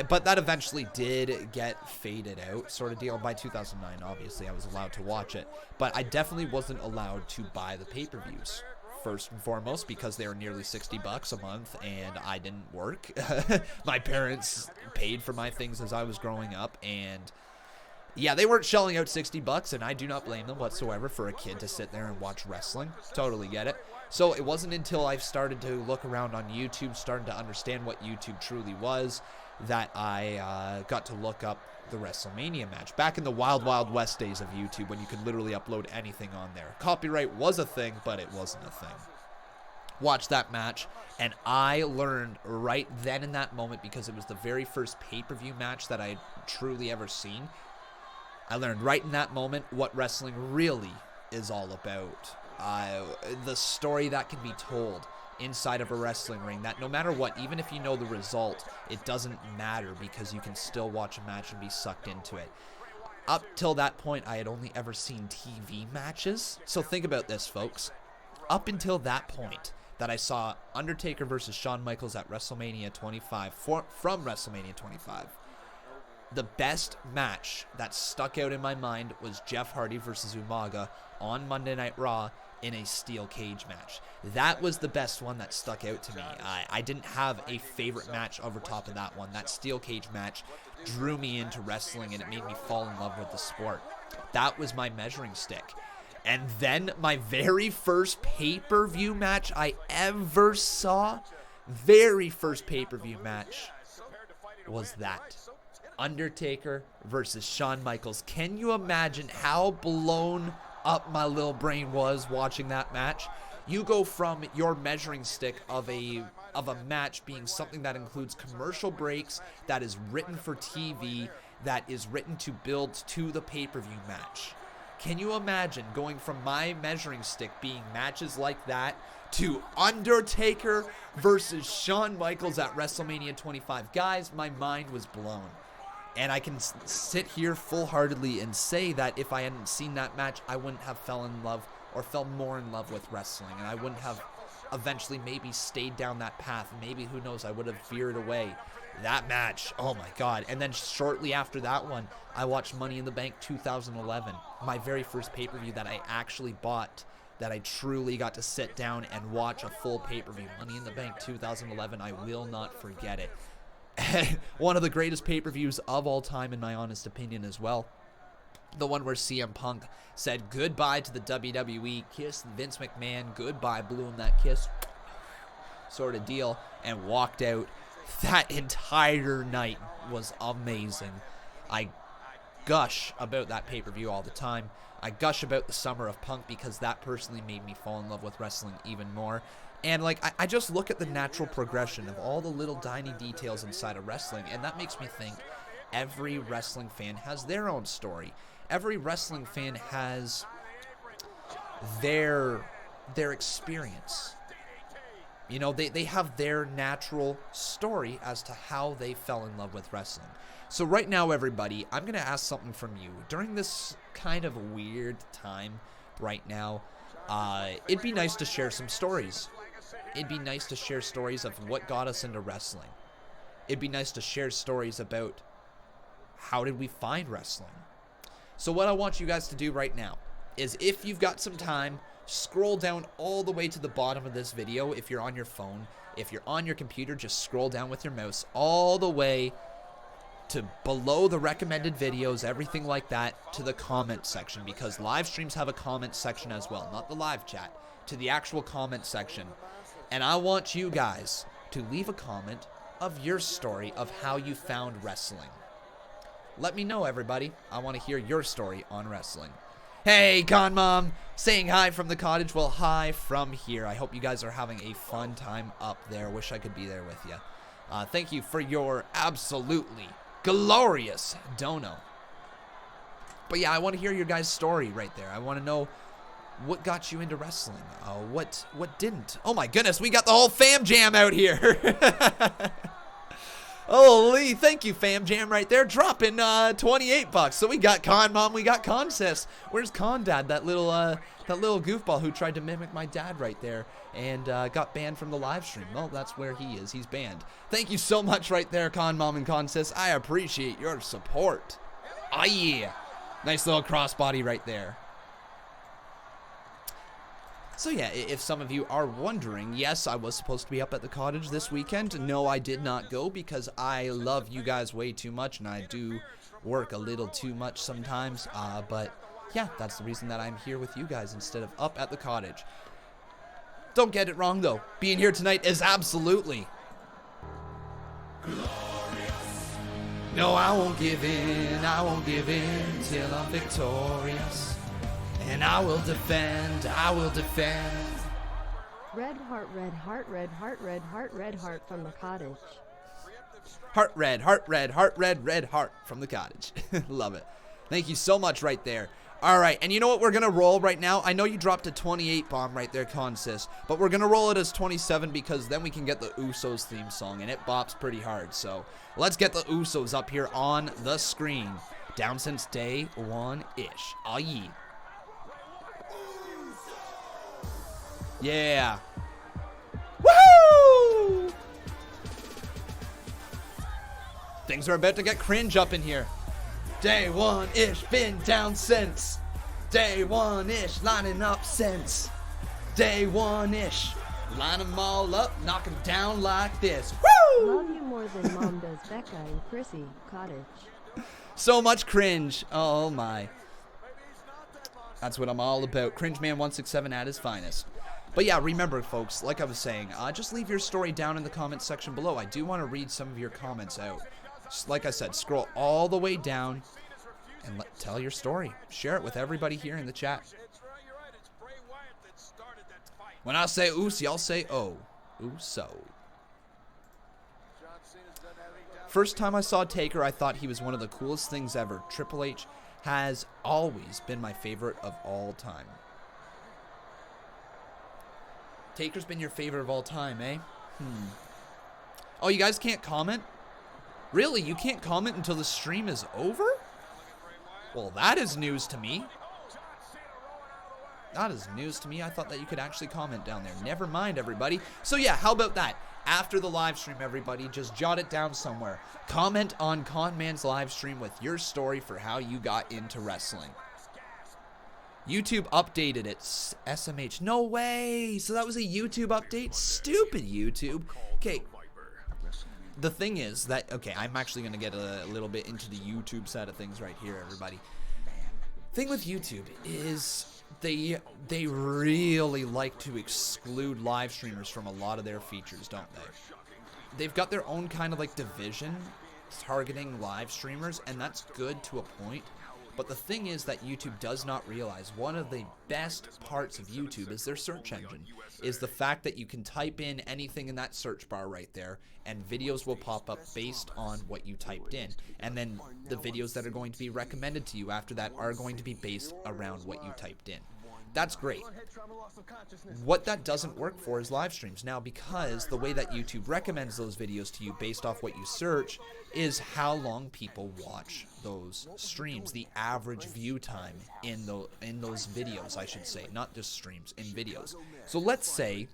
But that eventually did get faded out, sort of deal. By 2009, obviously, I was allowed to watch it. But I definitely wasn't allowed to buy the pay-per-views, first and foremost, because they were nearly $60 a month, and I didn't work. My parents paid for my things as I was growing up, and yeah, they weren't shelling out $60, and I do not blame them whatsoever for a kid to sit there and watch wrestling. Totally get it. So it wasn't until I started to look around on YouTube, starting to understand what YouTube truly was, that I got to look up the WrestleMania match. Back in the wild, wild west days of YouTube, when you could literally upload anything on there. Copyright was a thing, but it wasn't a thing. Watched that match, and I learned right then in that moment, because it was the very first pay-per-view match that I had truly ever seen. I learned right in that moment what wrestling really is all about. The story that can be told inside of a wrestling ring, that no matter what, even if you know the result, it doesn't matter, because you can still watch a match and be sucked into it. Up till that point, I had only ever seen TV matches. So think about this, folks. Up until that point, that I saw Undertaker versus Shawn Michaels at WrestleMania 25, from WrestleMania 25, the best match that stuck out in my mind was Jeff Hardy versus Umaga on Monday Night Raw in a steel cage match. That was the best one that stuck out to me. I didn't have a favorite match over top of that one. That steel cage match drew me into wrestling, and it made me fall in love with the sport. That was my measuring stick. And then my very first pay-per-view match I ever saw, very first pay-per-view match, was that. Undertaker versus Shawn Michaels. Can you imagine how blown up my little brain was watching that match? You go from your measuring stick of a match being something that includes commercial breaks, that is written for TV, that is written to build to the pay-per-view match. Can you imagine going from my measuring stick being matches like that to Undertaker versus Shawn Michaels at WrestleMania 25? Guys, my mind was blown. And I can sit here full-heartedly and say that if I hadn't seen that match, I wouldn't have fell in love or fell more in love with wrestling. And I wouldn't have eventually maybe stayed down that path. Maybe, who knows, I would have veered away. That match, oh my God. And then shortly after that one, I watched Money in the Bank 2011. My very first pay-per-view that I actually bought, that I truly got to sit down and watch a full pay-per-view. Money in the Bank 2011, I will not forget it. One of the greatest pay-per-views of all time, in my honest opinion, as well. The one where CM Punk said goodbye to the WWE, kissed Vince McMahon goodbye, blew him that kiss, sort of deal, and walked out. That entire night was amazing. I gush about that pay-per-view all the time. I gush about the summer of Punk, because that personally made me fall in love with wrestling even more. And like, I just look at the natural progression of all the little tiny details inside of wrestling, and that makes me think every wrestling fan has their own story. Every wrestling fan has their experience. You know, they have their natural story as to how they fell in love with wrestling. So right now, everybody, I'm going to ask something from you. During this kind of weird time right now, it'd be nice to share some stories. It'd be nice to share stories of what got us into wrestling. It'd be nice to share stories about how did we find wrestling. So what I want you guys to do right now is, if you've got some time, scroll down all the way to the bottom of this video. If you're on your phone, if you're on your computer, just scroll down with your mouse all the way to below the recommended videos, everything like that, to the comment section, because live streams have a comment section as well, not the live chat, to the actual comment section. And I want you guys to leave a comment of your story of how you found wrestling. Let me know, everybody. I want to hear your story on wrestling. Hey, Conman, saying hi from the cottage. Well, hi from here. I hope you guys are having a fun time up there. Wish I could be there with you. Thank you for your absolutely glorious dono. But yeah, I want to hear your guys' story right there. I want to know what got you into wrestling. What didn't? Oh my goodness, we got the whole fam jam out here. Holy, thank you, Fam Jam, right there, dropping 28 bucks. So we got Con Mom, we got Con Sis. Where's Con Dad, that little goofball who tried to mimic my dad right there and got banned from the live stream? Well, that's where he is. He's banned. Thank you so much right there, Con Mom and Con Sis. I appreciate your support. Oh yeah, nice little crossbody right there. So yeah, if some of you are wondering, yes, I was supposed to be up at the cottage this weekend. No, I did not go because I love you guys way too much, and I do work a little too much sometimes. But yeah, that's the reason that I'm here with you guys instead of up at the cottage. Don't get it wrong, though. Being here tonight is absolutely glorious. No, I won't give in. I won't give in till I'm victorious. And I will defend, I will defend. Red heart, red heart, red heart, red heart, red heart from the cottage. Heart red, heart red, heart red, red heart from the cottage. Love it. Thank you so much right there. All right, and you know what we're going to roll right now? I know you dropped a 28 bomb right there, Consis, but we're going to roll it as 27 because then we can get the Usos theme song, and it bops pretty hard. So let's get the Usos up here on the screen. Down since day one-ish. Oh, yeah. Yeah. Woo! Things are about to get cringe up in here. Day one-ish, been down since. Day one-ish, lining up since. Day one-ish, line them all up, knock them down like this. Woo! Love you more than Mom does Becca and Chrissy, cottage. So much cringe. Oh my. That's what I'm all about. Conman167 at his finest. But yeah, remember, folks, like I was saying, just leave your story down in the comments section below. I do want to read some of your comments out. Just like I said, scroll all the way down and tell your story. Share it with everybody here in the chat. When I say oos, y'all say oh. Ooso. First time I saw Taker, I thought he was one of the coolest things ever. Triple H has always been my favorite of all time. Taker's been your favorite of all time, eh? Oh, you guys can't comment? Really? You can't comment until the stream is over? Well, that is news to me. That is news to me. I thought that you could actually comment down there. Never mind, everybody. So yeah, how about that? After the live stream, everybody, just jot it down somewhere. Comment on Conman's live stream with your story for how you got into wrestling. YouTube updated it. SMH. No way. So that was a YouTube update? Stupid YouTube. Okay. The thing is that, okay, I'm actually going to get a little bit into the YouTube side of things right here, everybody. Thing with YouTube is they really like to exclude live streamers from a lot of their features, don't they? They've got their own kind of like division targeting live streamers, and that's good to a point. But the thing is that YouTube does not realize one of the best parts of YouTube is their search engine, is the fact that you can type in anything in that search bar right there, and videos will pop up based on what you typed in. And then the videos that are going to be recommended to you after that are going to be based around what you typed in. That's great. What that doesn't work for is live streams. Now, because the way that YouTube recommends those videos to you based off what you search is how long people watch those streams, the average view time in those videos, I should say, not just streams, in videos. So let's say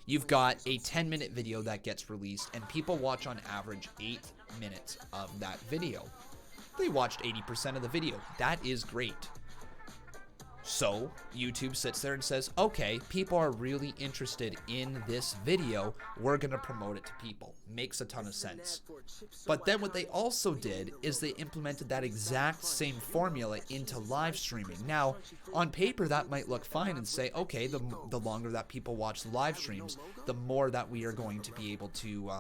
you've got a 10-minute video that gets released and people watch on average 8 minutes of that video. They watched 80% of the video. That is great. So YouTube sits there and says, okay, people are really interested in this video. We're going to promote it to people. Makes a ton of sense. But then what they also did is they implemented that exact same formula into live streaming. Now, on paper, that might look fine and say, okay, the longer that people watch the live streams, the more that we are going to be able to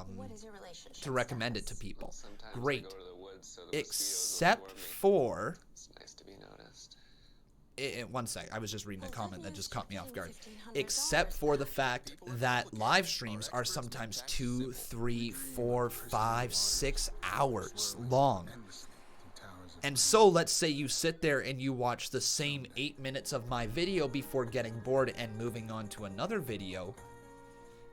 recommend it to people. Great. Except for... one sec, I was just reading a comment that just caught me off guard. Except for the fact that live streams are sometimes 2, 3, 4, 5, 6 hours long. And so let's say you sit there and you watch the same 8 minutes of my video before getting bored and moving on to another video.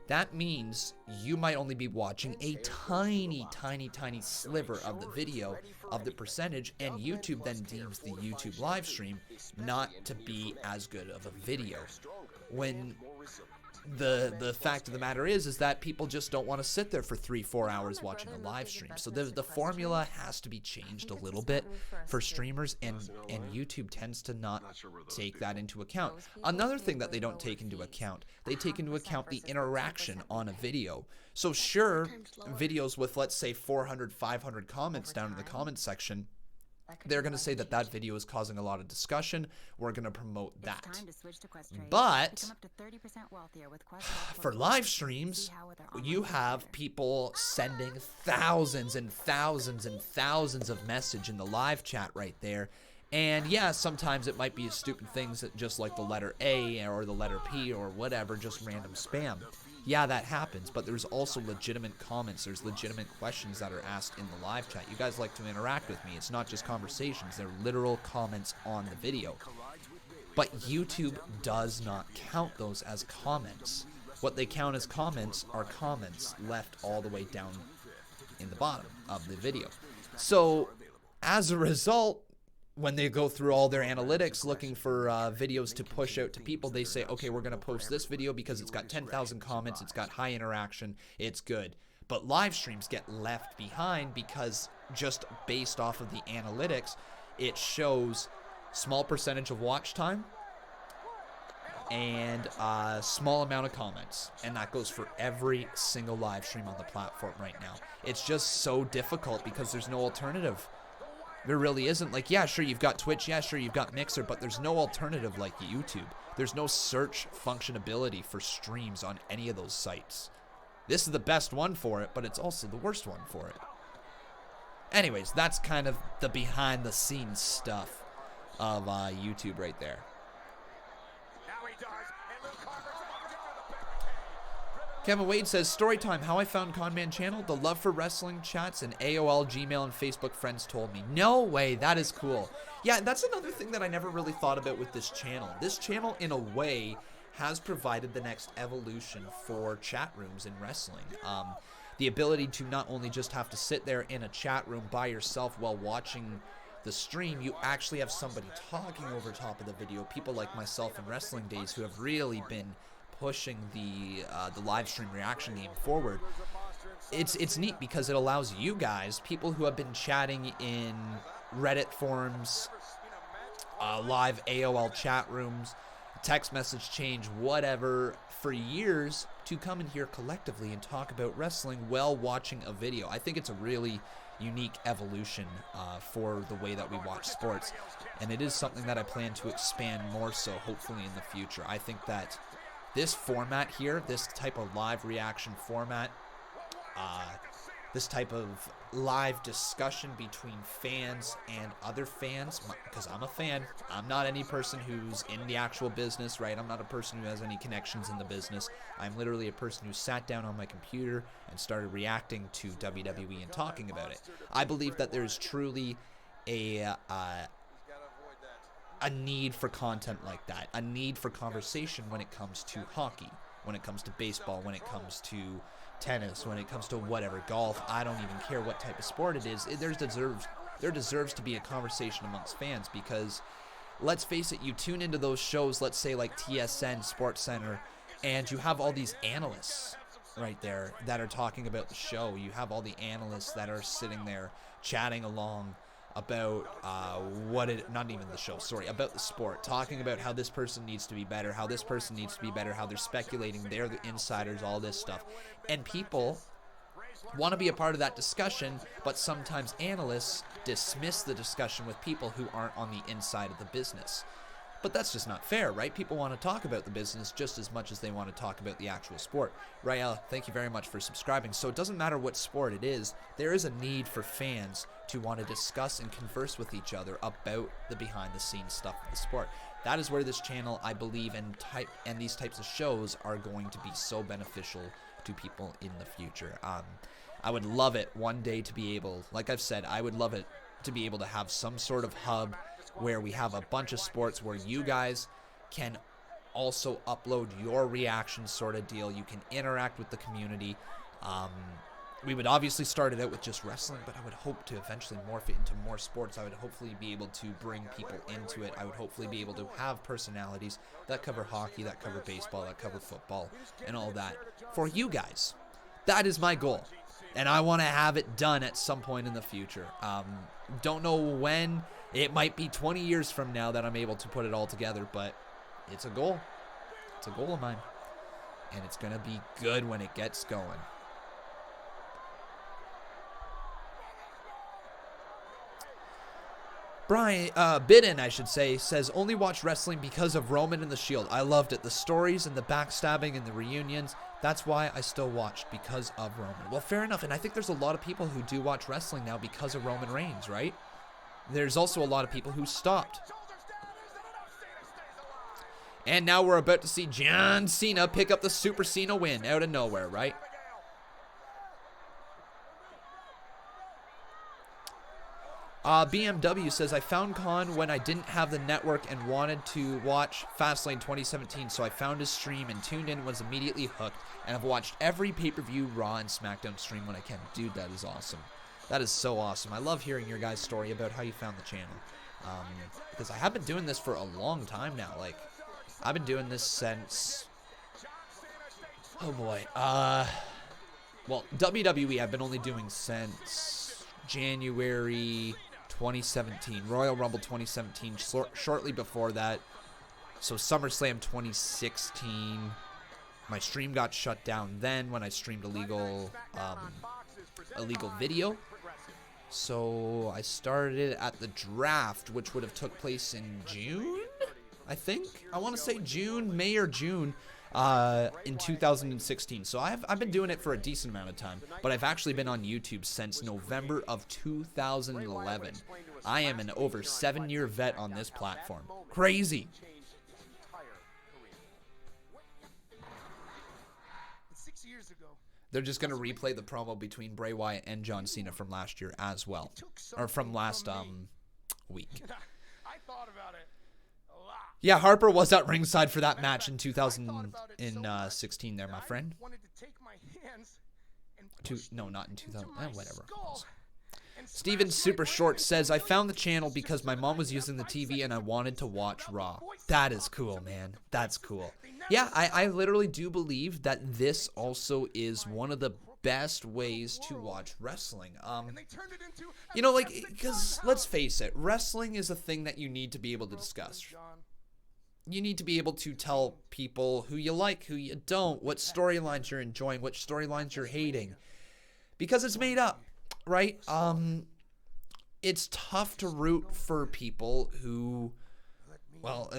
That means you might only be watching a tiny, tiny, tiny sliver of the video, of the percentage, and YouTube then deems the YouTube live stream not to be as good of a video. When the fact of the matter is that people just don't want to sit there for 3-4 hours watching a live stream. So the formula has to be changed a little bit for streamers, and YouTube tends to not take that into account. Another thing that they don't take into account, they take into account the interaction on a video. So sure, videos with, let's say, 400, 500 comments down in the comment section, they're going to say that that video is causing a lot of discussion. We're going to promote that. But for live streams, you have people sending thousands and thousands and thousands of messages in the live chat right there. And yeah, sometimes it might be stupid things that just like the letter A or the letter P or whatever, just random spam. Yeah, that happens, but there's also legitimate comments. There's legitimate questions that are asked in the live chat. You guys like to interact with me. It's not just conversations. They're literal comments on the video. But YouTube does not count those as comments. What they count as comments are comments left all the way down in the bottom of the video. So, as a result, when they go through all their analytics looking for videos to push out to people, they say, okay, we're going to post this video because it's got 10,000 comments, it's got high interaction, it's good. But live streams get left behind because just based off of the analytics, it shows small percentage of watch time and a small amount of comments. And that goes for every single live stream on the platform right now. It's just so difficult because there's no alternative. There really isn't. Like, yeah, sure, you've got Twitch, yeah, sure, you've got Mixer, but there's no alternative like YouTube. There's no search functionality for streams on any of those sites. This is the best one for it, but it's also the worst one for it. Anyways, that's kind of the behind-the-scenes stuff of YouTube right there. Kevin Wade says, story time, how I found Conman channel, the love for wrestling chats and AOL, Gmail, and Facebook friends told me. No way, that is cool. Yeah, that's another thing that I never really thought about with this channel. This channel, in a way, has provided the next evolution for chat rooms in wrestling. The ability to not only just have to sit there in a chat room by yourself while watching the stream, you actually have somebody talking over top of the video. People like myself in Wrestling Days who have really been pushing the live stream reaction game forward. It's neat because it allows you guys, people who have been chatting in Reddit forums, live AOL chat rooms, text message change, whatever, for years, to come in here collectively and talk about wrestling while watching a video. I think it's a really unique evolution for the way that we watch sports, and it is something that I plan to expand more so hopefully in the future. I think that this format here, this type of live reaction format, this type of live discussion between fans and other fans, because I'm a fan, I'm not any person who's in the actual business, right? I'm not a person who has any connections in the business. I'm literally a person who sat down on my computer and started reacting to WWE and talking about it. I believe that there's truly a a need for content like that, a need for conversation when it comes to hockey, when it comes to baseball, when it comes to tennis, when it comes to whatever, golf. I don't even care what type of sport it is. There deserves to be a conversation amongst fans, because let's face it, you tune into those shows, let's say like TSN, SportsCenter, and you have all these analysts right there that are talking about the show. You have all the analysts that are sitting there chatting along about not even the show, sorry, about the sport, talking about how this person needs to be better, how this person needs to be better, how they're speculating, they're the insiders, all this stuff. And people want to be a part of that discussion, but sometimes analysts dismiss the discussion with people who aren't on the inside of the business. But that's just not fair, right? People want to talk about the business just as much as they want to talk about the actual sport. Rael, thank you very much for subscribing. So it doesn't matter what sport it is, there is a need for fans to want to discuss and converse with each other about the behind-the-scenes stuff of the sport. That is where this channel, I believe, and these types of shows are going to be so beneficial to people in the future. I would love it one day to be able, like I've said, I would love it to be able to have some sort of hub where we have a bunch of sports where you guys can also upload your reactions sort of deal. You can interact with the community. We would obviously start it out with just wrestling, but I would hope to eventually morph it into more sports. I would hopefully be able to bring people into it. I would hopefully be able to have personalities that cover hockey, that cover baseball, that cover football, and all that for you guys. That is my goal, and I want to have it done at some point in the future. Don't know when. It might be 20 years from now that I'm able to put it all together, but it's a goal. It's a goal of mine, and it's going to be good when it gets going. Brian, Bidden, I should say, says, only watch wrestling because of Roman and the Shield. I loved it. The stories and the backstabbing and the reunions. That's why I still watched, because of Roman. Well, fair enough. And I think there's a lot of people who do watch wrestling now because of Roman Reigns, right? There's also a lot of people who stopped. And now we're about to see John Cena pick up the Super Cena win out of nowhere, right? BMW says, I found Con when I didn't have the network and wanted to watch Fastlane 2017, so I found his stream and tuned in and was immediately hooked, and I've watched every pay-per-view, Raw, and SmackDown stream when I can. Dude, that is awesome. That is so awesome. I love hearing your guys' story about how you found the channel, because I have been doing this for a long time now. Like, I've been doing this since, oh boy, well, WWE I've been only doing since January 2017, Royal Rumble 2017, shortly before that, so SummerSlam 2016, my stream got shut down then when I streamed illegal video, so I started at the draft, which would have took place in June, I think, I want to say June, May or June, in 2016. So I've been doing it for a decent amount of time, but I've actually been on YouTube since November of 2011. I am an over 7-year vet on this platform. Crazy. They're just going to replay the promo between Bray Wyatt and John Cena from last year as well, or from last week. I thought about it. Yeah, Harper was at ringside for that match in 2016 there, my friend. No, not in 2000. Whatever. Steven Super Short says, I found the channel because my mom was using the TV and I wanted to watch Raw. That is cool, man. That's cool. Yeah, I literally do believe that this also is one of the best ways to watch wrestling. You know, like, because let's face it, wrestling is a thing that you need to be able to discuss. You need to be able to tell people who you like, who you don't, what storylines you're enjoying, which storylines you're hating. Because it's made up, right? It's tough to root for people who, well,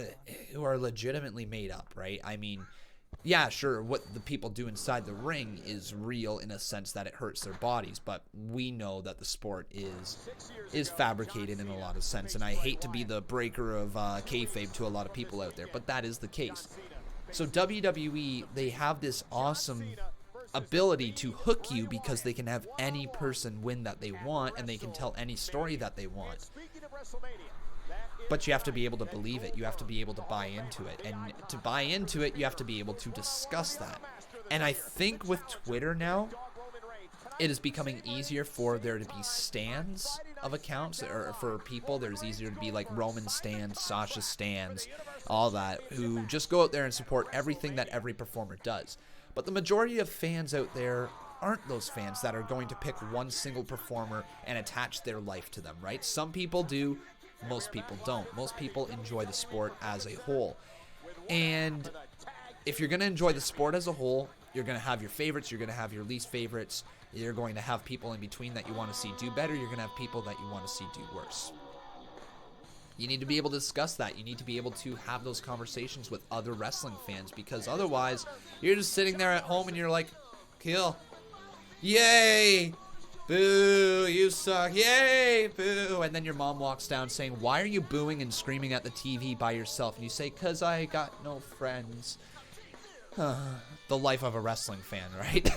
who are legitimately made up, right? I mean, yeah, sure, what the people do inside the ring is real in a sense that it hurts their bodies, but we know that the sport is fabricated in a lot of sense, and I hate to be the breaker of kayfabe to a lot of people out there, but that is the case. So WWE, they have this awesome ability to hook you because they can have any person win that they want, and they can tell any story that they want. But you have to be able to believe it. You have to be able to buy into it. And to buy into it, you have to be able to discuss that. And I think with Twitter now, it is becoming easier for there to be stands of accounts, or for people, there's easier to be like Roman stands, Sasha stands, all that, who just go out there and support everything that every performer does. But the majority of fans out there aren't those fans that are going to pick one single performer and attach their life to them, right? Some people do, most people don't. Most people enjoy the sport as a whole. And if you're going to enjoy the sport as a whole, you're going to have your favorites, you're going to have your least favorites, you're going to have people in between that you want to see do better, you're going to have people that you want to see do worse. You need to be able to discuss that. You need to be able to have those conversations with other wrestling fans, because otherwise you're just sitting there at home and you're like, kill. Yay! Boo, you suck. Yay, boo. And then your mom walks down saying, why are you booing and screaming at the TV by yourself? And you say, because I got no friends. The life of a wrestling fan, right?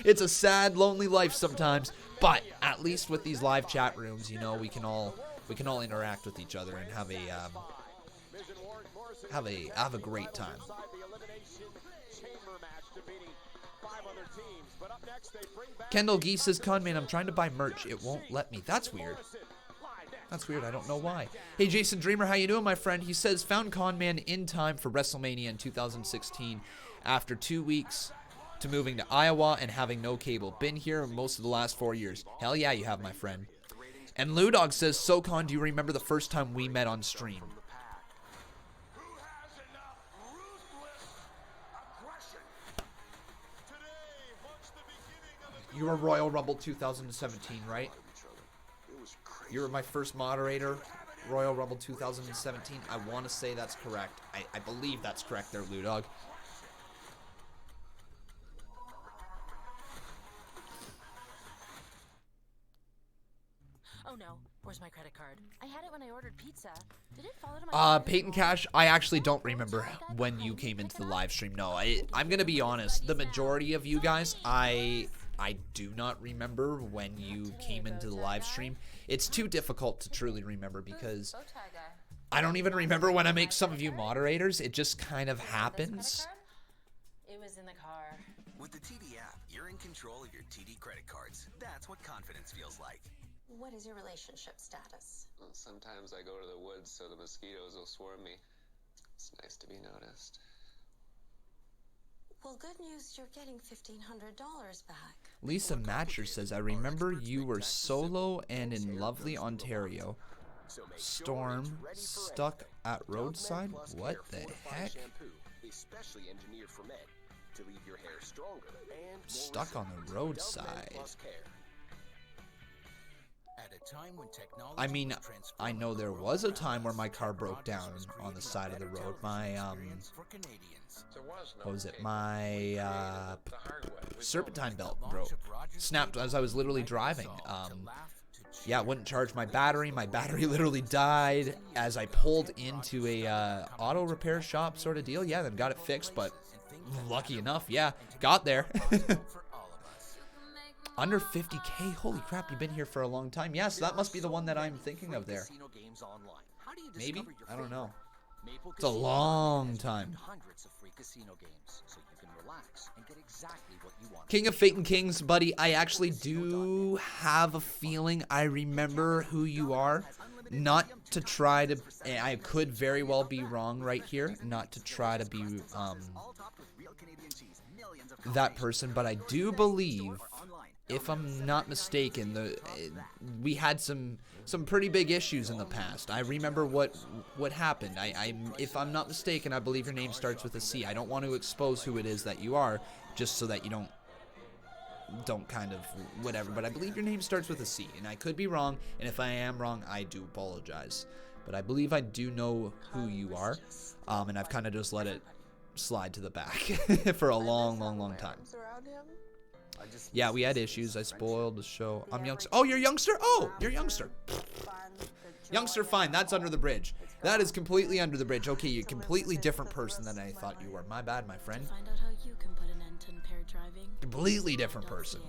It's a sad, lonely life sometimes, but at least with these live chat rooms, you know, we can all interact with each other and have a great time. Kendall Gee says, Conman, I'm trying to buy merch. It won't let me. That's weird. That's weird. I don't know why. Hey, Jason Dreamer, how you doing, my friend? He says, found Conman in time for WrestleMania in 2016 after 2 weeks to moving to Iowa and having no cable. Been here most of the last 4 years. Hell yeah, you have, my friend. And Lou Dog says, SoCon, do you remember the first time we met on stream? You were Royal Rumble 2017, right? You were my first moderator, Royal Rumble 2017. I want to say that's correct. I believe that's correct there, Lou Dog. Oh no, where's my credit card? I had it when I ordered pizza. Did it fall out of my Peyton Cash, I actually don't remember when you came into the live stream. No, I'm going to be honest. The majority of you guys, I do not remember when you came into the live stream. It's too difficult to truly remember because I don't even remember when I make some of you moderators. It just kind of happens. It was in the car. With the TD app, you're in control of your TD credit cards. That's what confidence feels like. What is your relationship status? Well, sometimes I go to the woods so the mosquitoes will swarm me. It's nice to be noticed. Well, good news, you're getting $1,500 back. Lisa Matcher says, I remember you were solo and in lovely Ontario. Storm stuck at roadside? What the heck? Especially engineered for men to leave your hair stronger and stuck on the roadside. I mean, I know there was a time where my car broke down on the side of the road. My, what was it? My, serpentine belt broke. Snapped as I was literally driving. Yeah, it wouldn't charge my battery. My battery literally died as I pulled into a, auto repair shop sort of deal. Yeah, then got it fixed, but lucky enough, yeah, got there. Under 50K? Holy crap, you've been here for a long time. Yes, so that must be the one that I'm thinking of there. Maybe? I don't know. It's a long time. King of Fate and Kings, buddy, I actually do have a feeling I remember who you are. Not to try to... I could very well be wrong right here. Not to try to be that person, but I do believe... If I'm not mistaken, we had some pretty big issues in the past. I remember what happened. If I'm not mistaken, I believe your name starts with a C. I don't want to expose who it is that you are, just so that you don't kind of whatever. But I believe your name starts with a C, and I could be wrong. And if I am wrong, I do apologize. But I believe I do know who you are, and I've kind of just let it slide to the back for a long time. Yeah, we had issues. I spoiled the show. I'm youngster. Oh, you're youngster? Oh, you're youngster. Youngster, fine. That's under the bridge. That is completely under the bridge. Okay, you're a completely different person than I thought you were. My bad, my friend. Find out how you can put an end to impaired driving. Completely different person.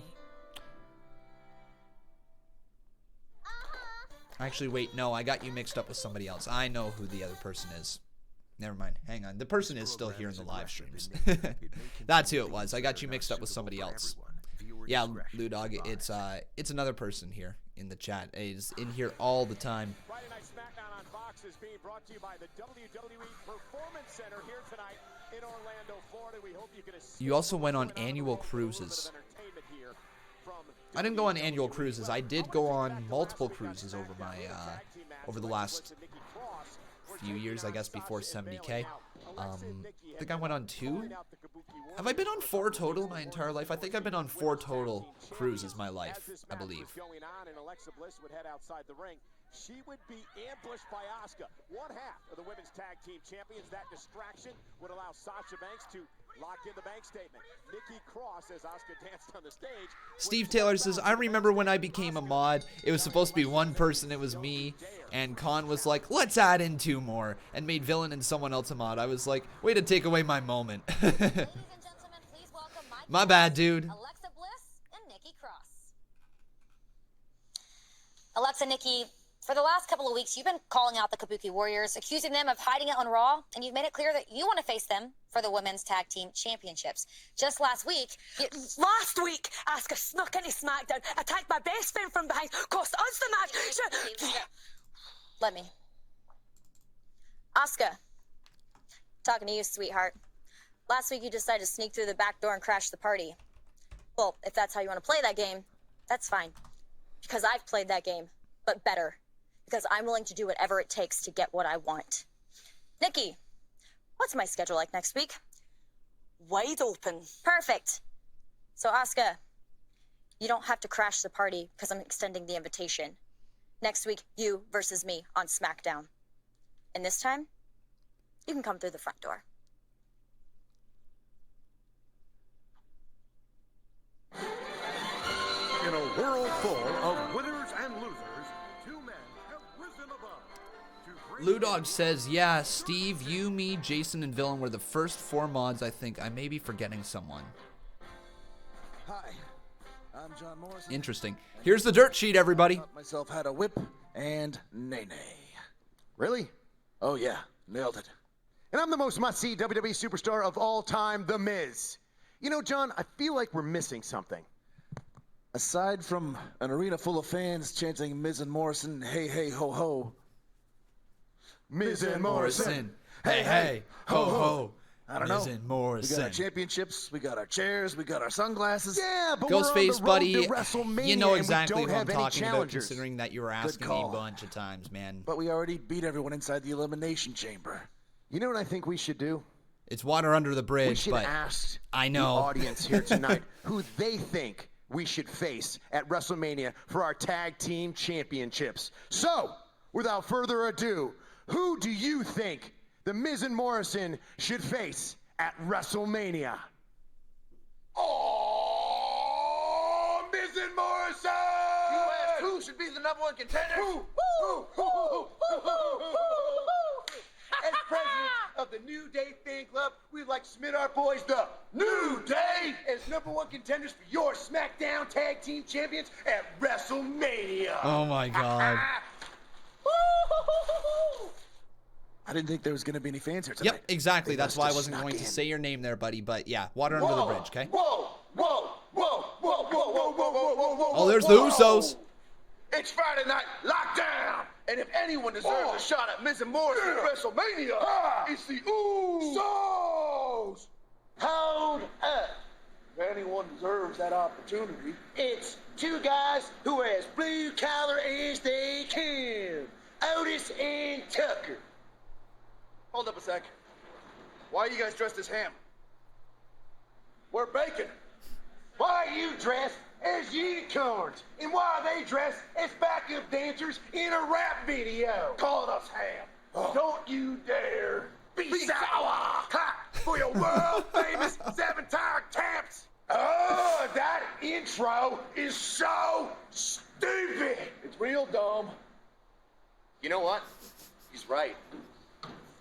Actually, wait, no, I got you mixed up with somebody else. I know who the other person is. Never mind. Hang on. The person is still here in the live streams. That's who it was. I got you mixed up with somebody else. Yeah, Lou Dog, it's another person here in the chat. He's in here all the time. Friday Night SmackDown on Fox is being brought to you by the WWE Performance Center here tonight in Orlando, Florida. We hope you can You also went on annual cruises. I didn't go on annual cruises. I did go on multiple cruises over my over the last few years, I guess, before 70K. I think I went on 2. Have I been on 4 total my entire life? I think I've been on 4 total cruises my life, I believe. Going on, and Alexa Bliss would head outside the ring. She would be ambushed by Asuka, one half of the women's tag team champions. That distraction would allow Sasha Banks to lock in the bank statement. Nikki Cross, as Asuka danced on the stage. Steve Taylor says, I remember when I became a mod, it was supposed to be one person, it was me, and Con was like, let's add in 2 more, and made Villain and someone else a mod. I was like, way to take away my moment. Ladies and gentlemen, please welcome My bad, dude. Alexa Bliss and Nikki Cross. Alexa, Nikki, for the last couple of weeks, you've been calling out the Kabuki Warriors, accusing them of hiding it on Raw, and you've made it clear that you want to face them for the Women's Tag Team Championships. Just last week, Asuka snuck into SmackDown, attacked my best friend from behind, cost us the match. Let me. Asuka, talking to you, sweetheart. Last week, you decided to sneak through the back door and crash the party. Well, if that's how you want to play that game, that's fine. Because I've played that game, but better. Because I'm willing to do whatever it takes to get what I want. Nikki, what's my schedule like next week? Wide open. Perfect. So, Asuka, you don't have to crash the party because I'm extending the invitation. Next week, you versus me on SmackDown. And this time, you can come through the front door. In a world full of winners and losers, 2 men have risen above. Lou Dog says, yeah, Steve, you, me, Jason, and Villain were the first 4 mods, I think. I may be forgetting someone. Hi, I'm John Morrison. Interesting. Here's the dirt sheet, everybody. Myself had a whip and nay-nay. Really? Oh, yeah. Nailed it. And I'm the most must-see WWE superstar of all time, The Miz. You know, John, I feel like we're missing something. Aside from an arena full of fans chanting Miz and Morrison, hey, hey, ho, ho. Miz and Morrison. Hey, hey, ho, ho. I don't know. Miz and Morrison. We got our championships, we got our chairs, we got our sunglasses. Yeah, but Ghostface, buddy, you know exactly what I'm talking about, considering that you were asking me a bunch of times, man. But we already beat everyone inside the Elimination Chamber. You know what I think we should do? It's water under the bridge, we should but ask I know the audience here tonight who they think we should face at WrestleMania for our tag team championships. So, without further ado, who do you think The Miz and Morrison should face at WrestleMania? Oh, Miz and Morrison! You asked who should be the #1 contender? Who? As president of the New Day fan club, we'd like to submit our boys, the New Day, as #1 contenders for your SmackDown Tag Team Champions at WrestleMania. Oh my God. I didn't think there was going to be any fans here tonight. Yep, exactly. That's why I wasn't going to say your name there, buddy. But yeah, water under the bridge, okay? Whoa, whoa, whoa, whoa, whoa, whoa, whoa, whoa, whoa, whoa. Oh, there's the Usos. It's Friday Night Lockdown. And if anyone deserves a shot at Miz and Morrison at WrestleMania, it's the Usos. Hold up. If anyone deserves that opportunity, it's 2 guys who are as blue collar as they can. Otis and Tucker. Hold up a sec. Why are you guys dressed as ham? We're bacon. Why are you dressed as unicorns? And why are they dressed as backup dancers in a rap video? Calling us ham. Don't you dare be sour. Ha! For your world famous 7-time champs. Oh, that intro is so stupid. It's real dumb. You know what? He's right.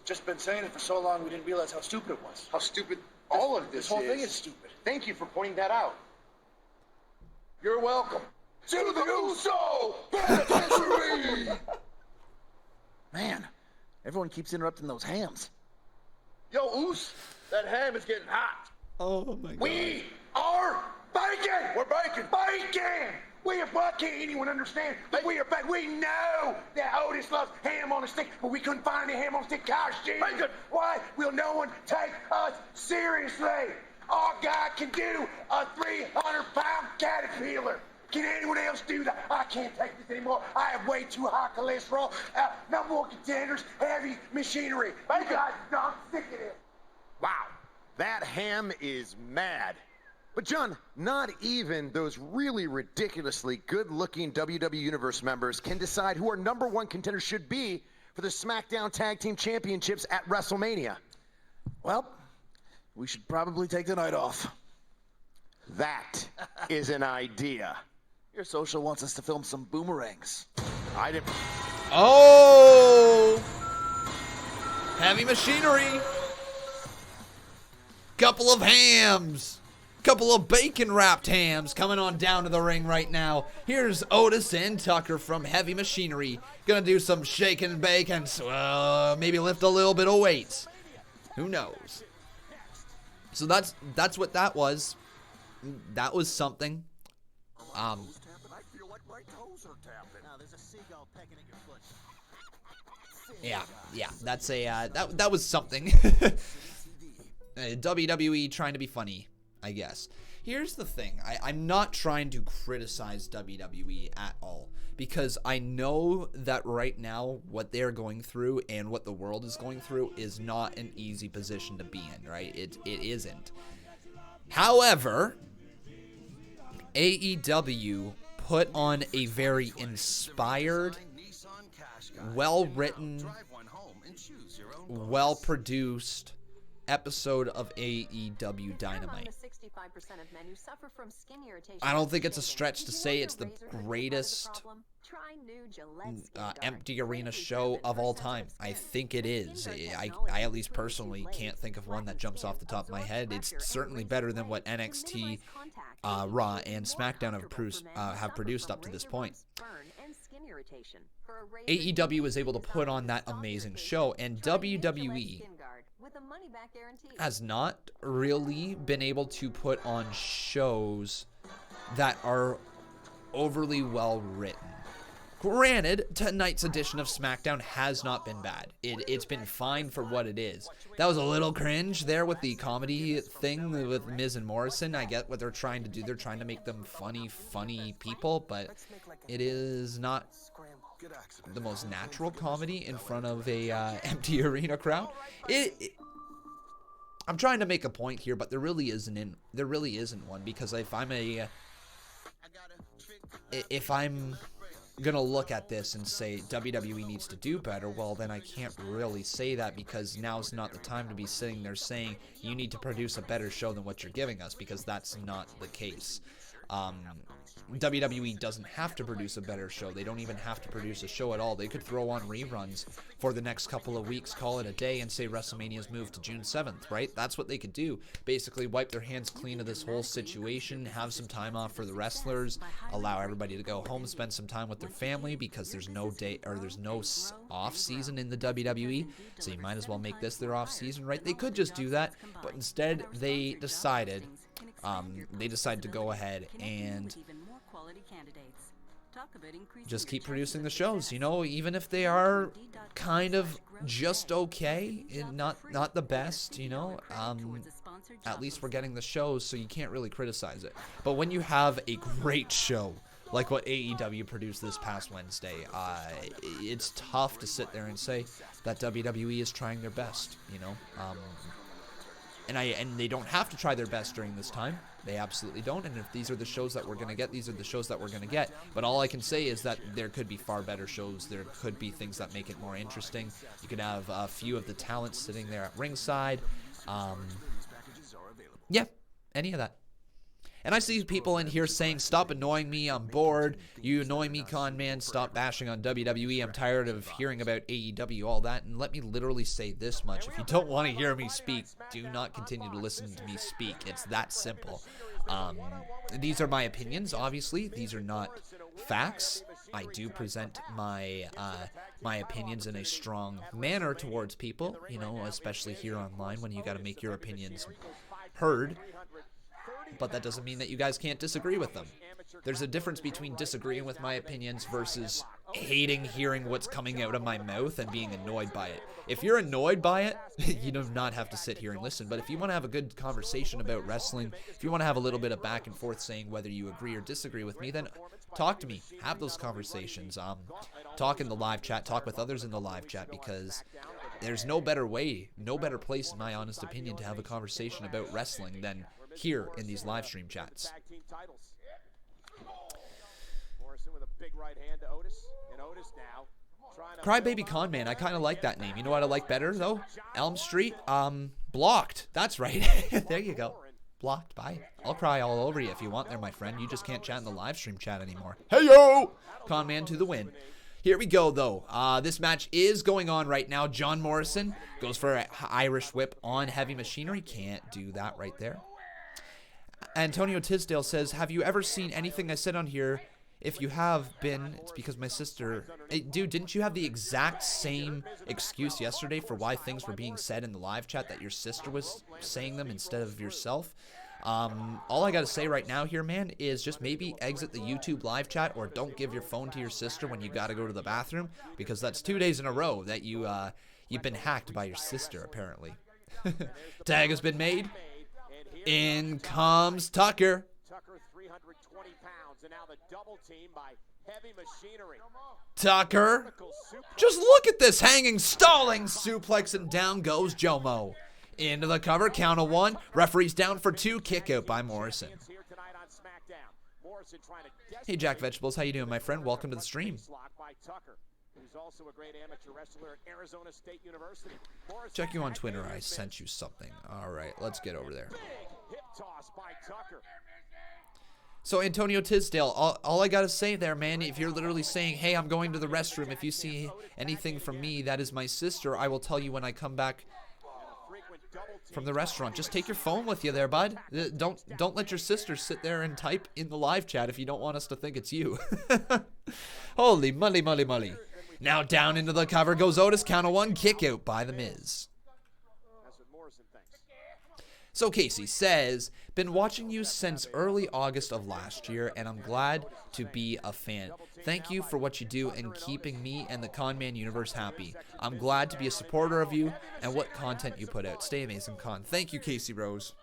Just been saying it for so long we didn't realize how stupid it was. How stupid all of this whole thing is stupid. Thank you for pointing that out. You're welcome. to the Uso penitentiary. Man, everyone keeps interrupting those hams. Yo, Us, that ham is getting hot. Oh my God. We are bacon. We're bacon. Bacon. Why can't anyone understand that we are back? We know that Otis loves ham on a stick, but we couldn't find any ham on a stick costume. Bacon. Why will no one take us seriously? Our guy can do a 300-pound caterpillar. Can anyone else do that? I can't take this anymore. I have way too high cholesterol. No more contenders. Heavy machinery. You guys are sick of it. Wow, that ham is mad. But John, not even those really ridiculously good-looking WWE Universe members can decide who our #1 contender should be for the SmackDown Tag Team Championships at WrestleMania. Well, we should probably take the night off. That is an idea. Your social wants us to film some boomerangs. I didn't... Oh! Heavy machinery. Couple of hams. Couple of bacon-wrapped hams coming on down to the ring right now. Here's Otis and Tucker from Heavy Machinery. Gonna do some shaking and bacon. Maybe lift a little bit of weights. Who knows? So that's what that was. That was something. Yeah, that's a that was something. WWE trying to be funny, I guess. Here's the thing. I'm not trying to criticize WWE at all, because I know that right now what they're going through and what the world is going through is not an easy position to be in, right? It isn't. However, AEW put on a very inspired, well-written, well-produced episode of AEW Dynamite. I don't think it's a stretch to say it's the greatest empty arena show of all time. I think it is. I at least personally can't think of one that jumps off the top of my head. It's certainly better than what NXT, Raw, and SmackDown have produced up to this point. AEW was able to put on that amazing show, and WWE has not really been able to put on shows that are overly well written. Granted, tonight's edition of SmackDown has not been bad. It's been fine for what it is. That was a little cringe there with the comedy thing with Miz and Morrison. I get what they're trying to do. They're trying to make them funny people, but it is not the most natural comedy in front of a empty arena crowd. I'm trying to make a point here, but there really isn't one, because if I'm gonna look at this and say WWE needs to do better, well, then I can't really say that, because now's not the time to be sitting there saying you need to produce a better show than what you're giving us, because that's not the case. WWE doesn't have to produce a better show. They don't even have to produce a show at all. They could throw on reruns for the next couple of weeks, call it a day, and say WrestleMania's moved to June 7th, right? That's what they could do. Basically wipe their hands clean of this whole situation, have some time off for the wrestlers, allow everybody to go home, spend some time with their family, because there's no off season in the WWE, so you might as well make this their off season, right? They could just do that, but instead they decided to go ahead and just keep producing the shows, you know, even if they are kind of just okay and not the best, you know. At least we're getting the shows, so you can't really criticize it. But when you have a great show like what AEW produced this past Wednesday, it's tough to sit there and say that WWE is trying their best, you know. And they don't have to try their best during this time. They absolutely don't. And if these are the shows that we're going to get, these are the shows that we're going to get. But all I can say is that there could be far better shows. There could be things that make it more interesting. You could have a few of the talents sitting there at ringside. Yeah, any of that. And I see people in here saying, stop annoying me, I'm bored. You annoy me, Conman. Stop bashing on WWE. I'm tired of hearing about AEW, all that. And let me literally say this much. If you don't want to hear me speak, do not continue to listen to me speak. It's that simple. These are my opinions, obviously. These are not facts. I do present my my opinions in a strong manner towards people, you know, especially here online when you got to make your opinions heard. But that doesn't mean that you guys can't disagree with them. There's a difference between disagreeing with my opinions versus hating hearing what's coming out of my mouth and being annoyed by it. If you're annoyed by it, you do not have to sit here and listen. But if you want to have a good conversation about wrestling, if you want to have a little bit of back and forth saying whether you agree or disagree with me, then talk to me. Have those conversations. Talk in the live chat. Talk with others in the live chat, because there's no better way, no better place, in my honest opinion, to have a conversation about wrestling than here in these live stream chats. Morrison with a big right hand to Otis, and Otis now Crybaby Conman, I kind of like that name. You know what I like better, though? Elm Street, Blocked. That's right. There you go. Blocked. Bye. I'll cry all over you if you want there, my friend. You just can't chat in the live stream chat anymore. Hey-yo! Conman to the win. Here we go, though. This match is going on right now. John Morrison goes for an Irish whip on Heavy Machinery. Can't do that right there. Antonio Tisdale says, have you ever seen anything I said on here? If you have been, it's because my sister... Hey, dude, didn't you have the exact same excuse yesterday for why things were being said in the live chat, that your sister was saying them instead of yourself? All I gotta say right now here, man, is just maybe exit the YouTube live chat, or don't give your phone to your sister when you gotta go to the bathroom, because that's 2 days in a row that you've been hacked by your sister, apparently. Tag has been made. In comes Tucker. Tucker 320 pounds, and now the double team by Heavy Machinery. Tucker. Just look at this hanging, stalling suplex, and down goes Jomo. Into the cover, count of one. Referee's down for two. Kick out by Morrison. Hey, Jack Vegetables, how you doing, my friend? Welcome to the stream. Also a great amateur wrestler at Arizona State University. Check you on Twitter. I sent you something. All right, let's get over there. Hip toss by Tucker. So Antonio Tisdale, all I gotta say there, man, if you're literally saying, hey, I'm going to the restroom, if you see anything from me, that is my sister, I will tell you when I come back from the restaurant. Just take your phone with you there, bud. Don't let your sister sit there and type in the live chat if you don't want us to think it's you. Holy moly, moly, moly. Now down into the cover goes Otis. Count of one. Kick out by The Miz. So Casey says, been watching you since early August of last year, and I'm glad to be a fan. Thank you for what you do and keeping me and the Conman Universe happy. I'm glad to be a supporter of you and what content you put out. Stay amazing, Con. Thank you, Casey Rose.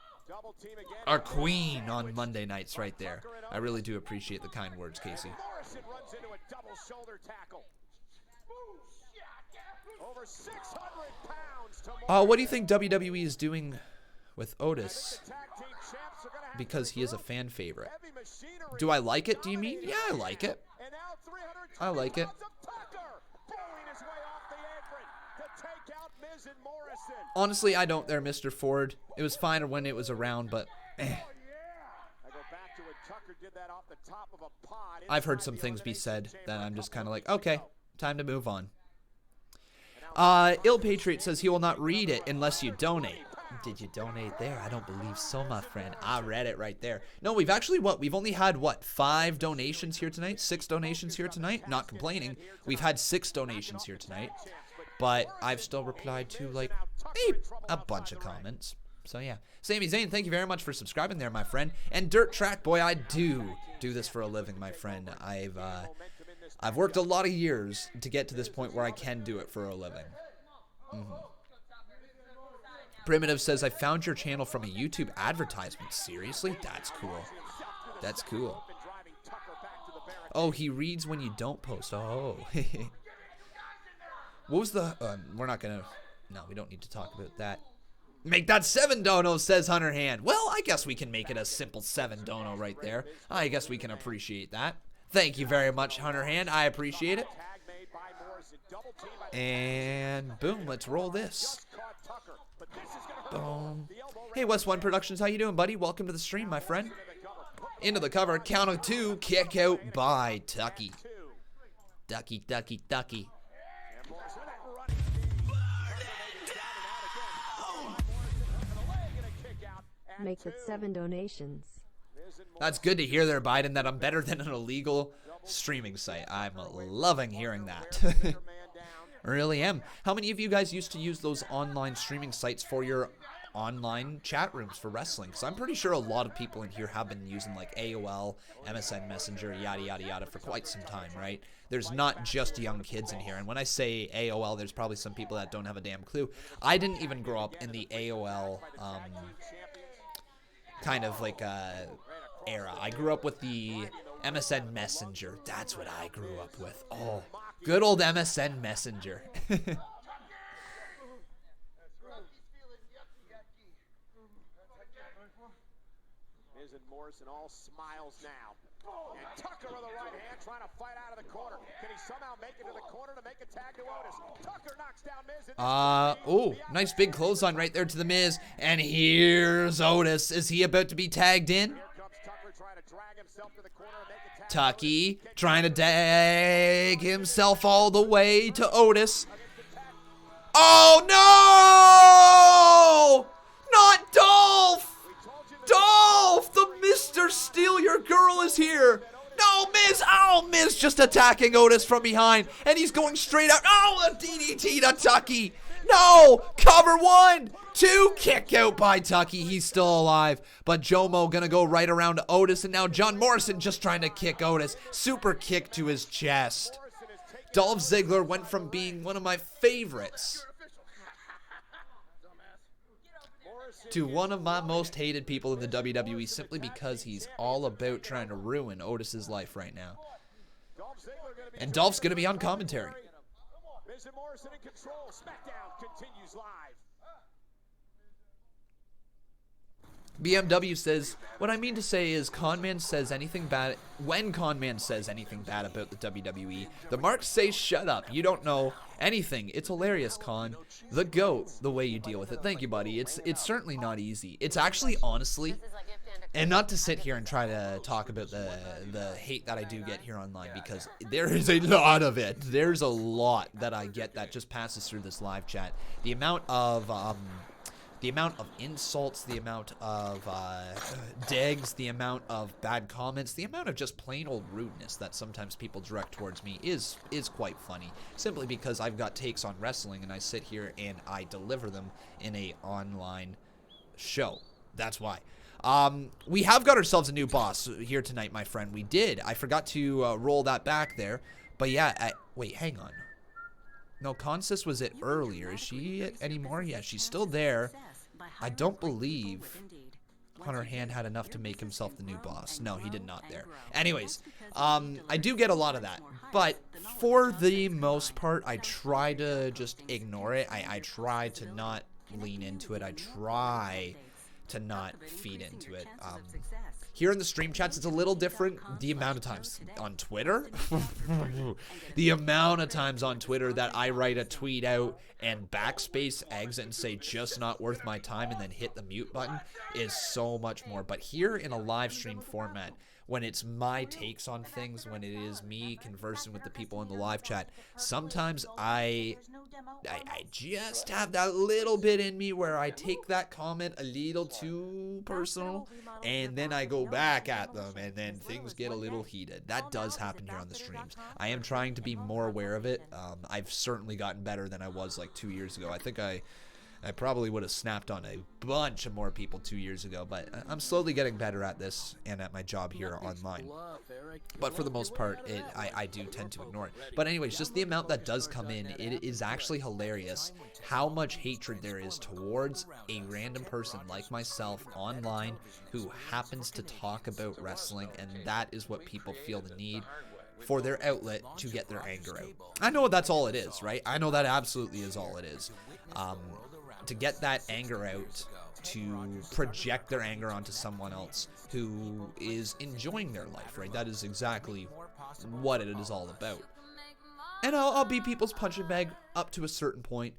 Our queen on Monday nights right there. I really do appreciate the kind words, Casey. What do you think WWE is doing with Otis? Because he is a fan favorite. Do I like it, do you mean? Yeah, I like it. I like it. Honestly, I don't there, Mr. Ford. It was fine when it was around, but I've heard some things be said that I'm just kind of like, okay, time to move on. Ill Patriot says he will not read it unless you donate. Did you donate there? I don't believe so, my friend. I read it right there. No, we've actually, we've only had, 5 donations here tonight? 6 donations here tonight? Not complaining. We've had 6 donations here tonight. But I've still replied to, a bunch of comments. So, yeah. Sami Zayn, thank you very much for subscribing there, my friend. And Dirt Track Boy, I do this for a living, my friend. I've worked a lot of years to get to this point where I can do it for a living. Primitive says, I found your channel from a YouTube advertisement. Seriously? That's cool. That's cool. Oh, he reads when you don't post. Oh. What was the... we're not going to... No, we don't need to talk about that. Make that 7 dono, says Hunter Hand. Well, I guess we can make it a simple 7 dono right there. I guess we can appreciate that. Thank you very much, Hunter Hand. I appreciate it. And boom, let's roll this. Boom. Hey, West One Productions, how you doing, buddy? Welcome to the stream, my friend. Into the cover, count of 2, kick out by Tucky. Ducky, ducky, ducky. Make it 7 donations. That's good to hear there, Biden, that I'm better than an illegal streaming site. I'm loving hearing that. I really am. How many of you guys used to use those online streaming sites for your online chat rooms for wrestling? Because I'm pretty sure a lot of people in here have been using like AOL, MSN Messenger, yada, yada, yada for quite some time, right? There's not just young kids in here. And when I say AOL, there's probably some people that don't have a damn clue. I didn't even grow up in the AOL kind of like era. I grew up with the MSN Messenger. That's what I grew up with. Oh, good old MSN Messenger. Miz and Morrison all smiles now. And Tucker with the right hand trying to fight out of the corner. Can he somehow make it to the corner to make a tag to Otis? Tucker knocks down Miz. Oh, nice big clothesline right there to the Miz. And here's Otis. Is he about to be tagged in? Tucky trying to tag himself all the way to Otis. Oh no! Not Dolph! Dolph! The Mr. Steal Your Girl is here! No, Miz! Oh, Miz just attacking Otis from behind. And he's going straight out. Oh, a DDT to Tucky! No! Cover 1! 2! Kick out by Tucky. He's still alive. But Jomo gonna go right around to Otis. And now John Morrison just trying to kick Otis. Super kick to his chest. Dolph Ziggler went from being one of my favorites to one of my most hated people in the WWE simply because he's all about trying to ruin Otis's life right now. And Dolph's going to be on commentary. Miz and Morrison in control. Smackdown continues live. BMW says, what I mean to say is Conman says anything bad, when Conman says anything bad about the WWE, the marks say shut up, you don't know anything. It's hilarious, Con. The GOAT, the way you deal with it. Thank you, buddy. It's certainly not easy. It's actually, honestly, and not to sit here and try to talk about the hate that I do get here online, because there is a lot of it. There's a lot that I get that just passes through this live chat. The amount of insults, the amount of digs, the amount of bad comments, the amount of just plain old rudeness that sometimes people direct towards me is quite funny. Simply because I've got takes on wrestling and I sit here and I deliver them in a online show. That's why. We have got ourselves a new boss here tonight, my friend. We did. I forgot to roll that back there. But yeah, wait, hang on. No, Consis was it earlier. Is she it anymore? Yeah, she's still there. I don't believe Hunter Hand had enough to make himself the new boss. No, he did not there. Anyways, I do get a lot of that. But for the most part, I try to just ignore it. I try to not lean into it. I try to not feed into it. Here in the stream chats, it's a little different. The amount of times on Twitter, the amount of times on Twitter that I write a tweet out and backspace exit and say just not worth my time and then hit the mute button is so much more. But here in a live stream format, when it's my takes on things, when it is me conversing with the people in the live chat, sometimes I just have that little bit in me where I take that comment a little too personal and then I go back at them and then things get a little heated. That does happen here on the streams. I am trying to be more aware of it. I've certainly gotten better than I was like 2 years ago. I think I probably would have snapped on a bunch of more people 2 years ago, but I'm slowly getting better at this and at my job here online. But for the most part, I do tend to ignore it. But anyways, just the amount that does come in, it is actually hilarious how much hatred there is towards a random person like myself online who happens to talk about wrestling, and that is what people feel the need for their outlet to get their anger out. I know that's all it is, right? I know that absolutely is all it is. To get that anger out, to project their anger onto someone else who is enjoying their life, right? That is exactly what it is all about. And I'll be people's punching bag up to a certain point.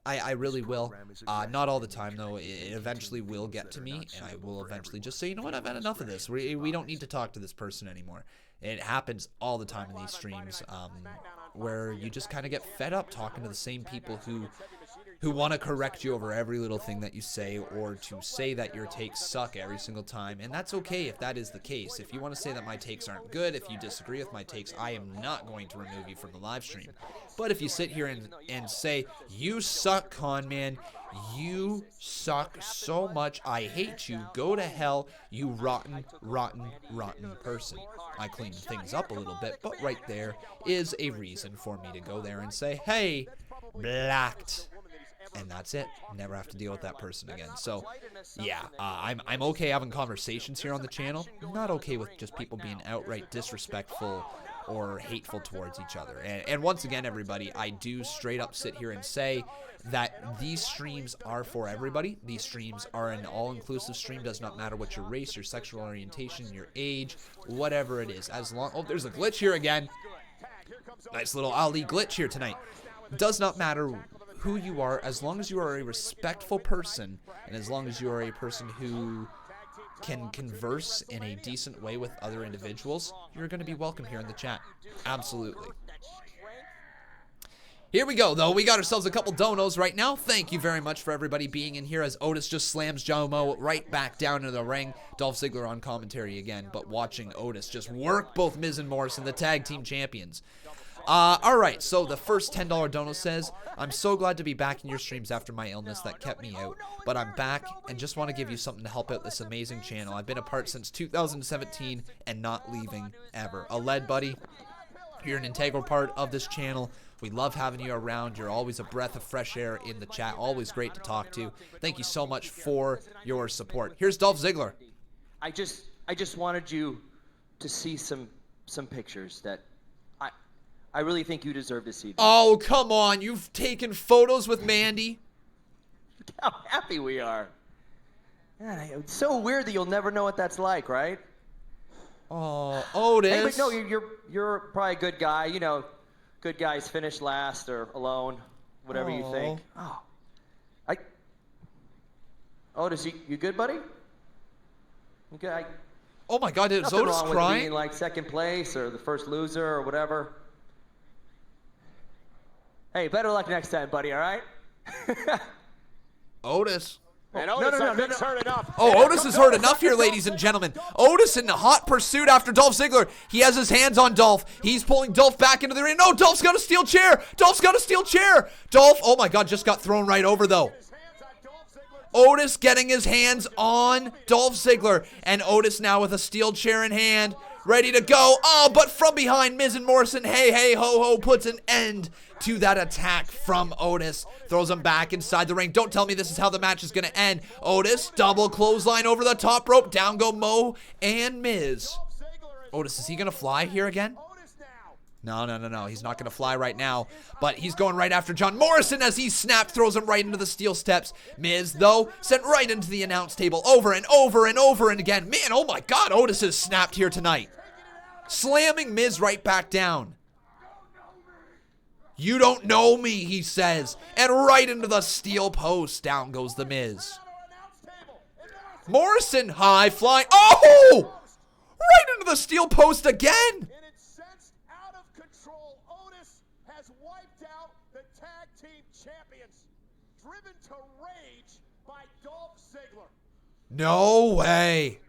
I really will. Not all the time, though. It eventually will get to me, and I will eventually just say, you know what, I've had enough of this. We don't need to talk to this person anymore. It happens all the time in these streams, where you just kind of get fed up talking to the same people who want to correct you over every little thing that you say, or to say that your takes suck every single time. And that's okay if that is the case. If you want to say that my takes aren't good, if you disagree with my takes, I am not going to remove you from the live stream. But if you sit here and say, you suck, Conman, you suck so much, I hate you, go to hell, you rotten, rotten, rotten person. I cleaned things up a little bit, but right there is a reason for me to go there and say, hey, blacked. And that's it. Never have to deal with that person again. So, yeah, I'm okay having conversations here on the channel. I'm not okay with just people being outright disrespectful or hateful towards each other. And once again, everybody, I do straight up sit here and say that these streams are for everybody. These streams are an all-inclusive stream. Does not matter what your race, your sexual orientation, your age, whatever it is. As long... Oh, there's a glitch here again. Nice little Ali glitch here tonight. Does not matter who you are, as long as you are a respectful person, and as long as you are a person who can converse in a decent way with other individuals, you're going to be welcome here in the chat. Absolutely. Here we go, though. We got ourselves a couple donos right now. Thank you very much for everybody being in here as Otis just slams Jomo right back down into the ring. Dolph Ziggler on commentary again, but watching Otis just work both Miz and Morrison, the tag team champions. Alright, so the first $10 dono says, I'm so glad to be back in your streams after my illness that kept me out, but I'm back and just want to give you something to help out this amazing channel. I've been a part since 2017 and not leaving ever. A lead buddy, you're an integral part of this channel. We love having you around. You're always a breath of fresh air in the chat. Always great to talk to. Thank you so much for your support. Here's Dolph Ziggler. I just wanted you to see some pictures that I really think you deserve to see them. Oh, come on. You've taken photos with Mandy. Look how happy we are. God, it's so weird that you'll never know what that's like, right? Oh, Otis. Hey, but no, you're probably a good guy. You know, good guys finish last or alone, whatever you think. Oh, Otis, you good, buddy? You good? Oh my God, is Nothing Otis wrong crying? With being like second place or the first loser or whatever. Hey, better luck next time, buddy, all right? Otis. And Otis, I think's hurt enough. Oh, Otis is hurt enough here, ladies and gentlemen. Otis in the hot pursuit after Dolph Ziggler. He has his hands on Dolph. He's pulling Dolph back into the ring. No, Dolph's got a steel chair. Dolph's got a steel chair. Dolph, oh my God, just got thrown right over, though. Otis getting his hands on Dolph Ziggler. And Otis now with a steel chair in hand, ready to go. Oh, but from behind, Miz and Morrison, hey, hey, ho, ho, puts an end to that attack from Otis. Throws him back inside the ring. Don't tell me this is how the match is going to end. Otis, double clothesline over the top rope. Down go Mo and Miz. Otis, is he going to fly here again? No. He's not going to fly right now. But he's going right after John Morrison as he snapped, throws him right into the steel steps. Miz, though, sent right into the announce table over and over and over and again. Man, oh my God, Otis is snapped here tonight. Slamming Miz right back down. You don't know me, he says. And right into the steel post. Down goes the Miz. Morrison high flying. Oh! Right into the steel post again. Driven to rage by Dolph Ziggler. No way.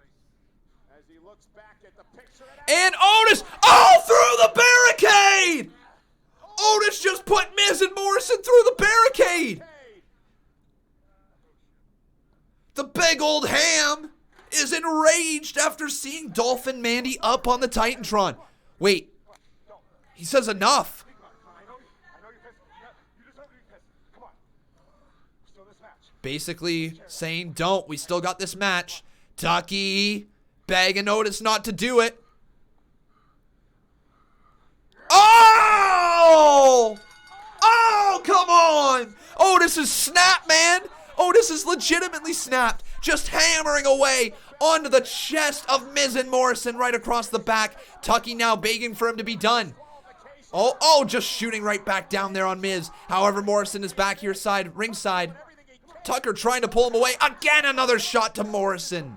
As he looks back at the picture and Otis, through the barricade. Otis just put Miz and Morrison through the barricade. The big old ham is enraged after seeing Dolph and Mandy up on the Titantron. Wait, he says enough. Basically saying, don't, we still got this match. Tucky begging Otis not to do it. Oh! Oh, come on! Otis is snapped, man! Otis is legitimately snapped. Just hammering away onto the chest of Miz and Morrison right across the back. Tucky now begging for him to be done. Oh, just shooting right back down there on Miz. However, Morrison is back here ringside. Tucker trying to pull him away. Again, another shot to Morrison.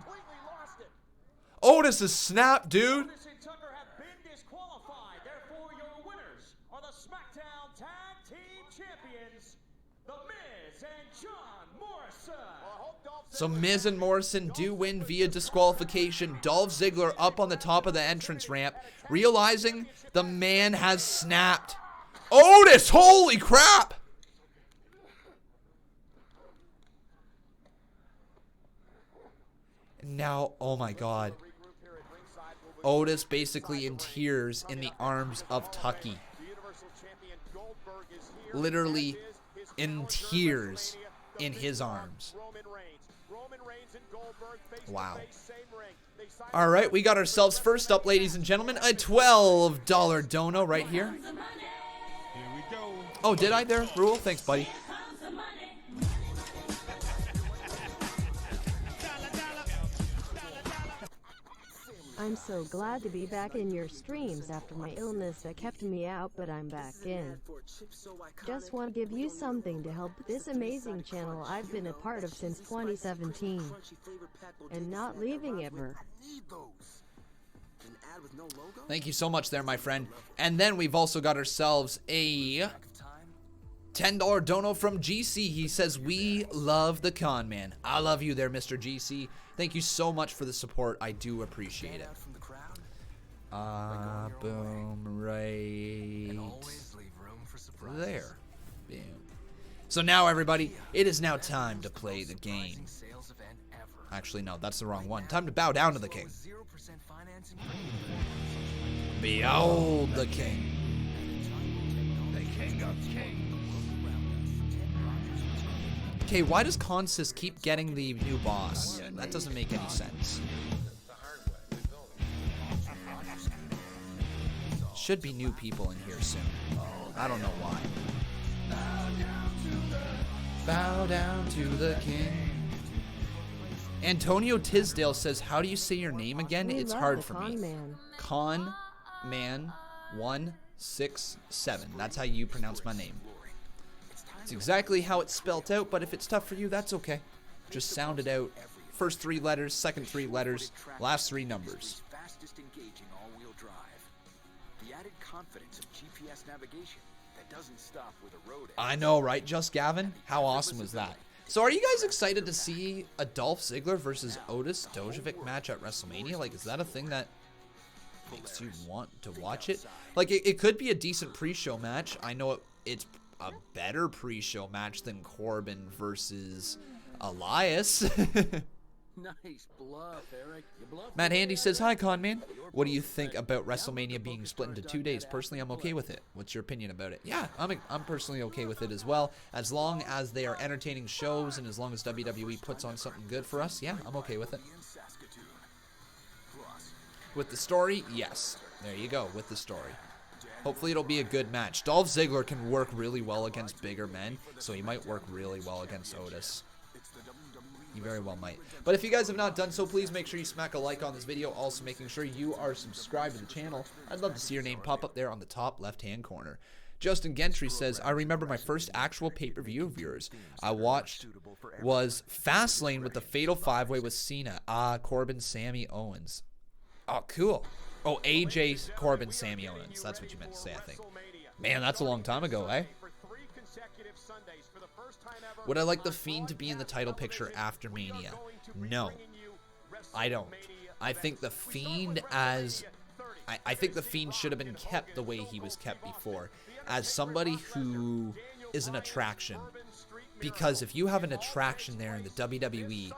Otis is snapped, dude. Otis and Tucker have been disqualified. Therefore, your winners are the SmackDown Tag Team Champions, So Miz and Morrison do win via disqualification. Dolph Ziggler up on the top of the entrance ramp, realizing the man has snapped. Otis, holy crap! Now, oh my god. Otis basically in tears in the arms of Tucky. Literally in tears in his arms. Wow. All right, we got ourselves first up, ladies and gentlemen, a $12 dono right here. Oh, did I there? Rule? Thanks, buddy. I'm so glad to be back in your streams after my illness that kept me out, but I'm back in. Just want to give you something to help this amazing channel I've been a part of since 2017. And not leaving ever. Thank you so much there, my friend. And then we've also got ourselves a $10 dono from GC. He says, we love the con man. I love you there, Mr. GC. Thank you so much for the support. I do appreciate it. Boom, right there. Boom. So now, everybody, it is now time to play the game. Actually, no, that's the wrong one. Time to bow down to the king. Behold the king. The king of kings. Okay, why does Consist keep getting the new boss? That doesn't make any sense. Should be new people in here soon. I don't know why. Bow down to the king. Antonio Tisdale says, how do you say your name again? It's hard for me. Conman167. That's how you pronounce my name. It's exactly how it's spelt out, but if it's tough for you, that's okay. Just sound it out. First 3 letters, second 3 letters, last 3 numbers. Fastest engaging all-wheel drive. The added confidence of GPS navigation that doesn't stop with a road. I know, right, Just Gavin? How awesome was that? So are you guys excited to see a Dolph Ziggler versus Otis Dojovic match at WrestleMania? Like, is that a thing that makes you want to watch it? Like, it could be a decent pre-show match. I know it's a better pre-show match than Corbin versus Elias. Nice bluff, Eric. Matt Handy says, hi, Conman. What do you think about WrestleMania being split into 2 days? Personally, I'm okay with it. What's your opinion about it? Yeah, I'm personally okay with it as well. As long as they are entertaining shows and as long as WWE puts on something good for us, yeah, I'm okay with it. With the story, yes. There you go, with the story. Hopefully it'll be a good match. Dolph Ziggler can work really well against bigger men, so he might work really well against Otis. He very well might. But if you guys have not done so, please make sure you smack a like on this video. Also making sure you are subscribed to the channel. I'd love to see your name pop up there on the top left-hand corner. Justin Gentry says, I remember my first actual pay-per-view of yours I watched was Fastlane with the Fatal 5-Way with Cena. Corbin, Sammy, Owens. Oh, cool. Oh, AJ, Corbin, Sammy Owens. That's what you meant to say, I think. Man, that's a long time ago, eh? Would I like The Fiend to be in the title picture after Mania? No. I don't. I think The Fiend as... I think The Fiend should have been kept the way he was kept before. As somebody who is an attraction. Because if you have an attraction there in the WWE,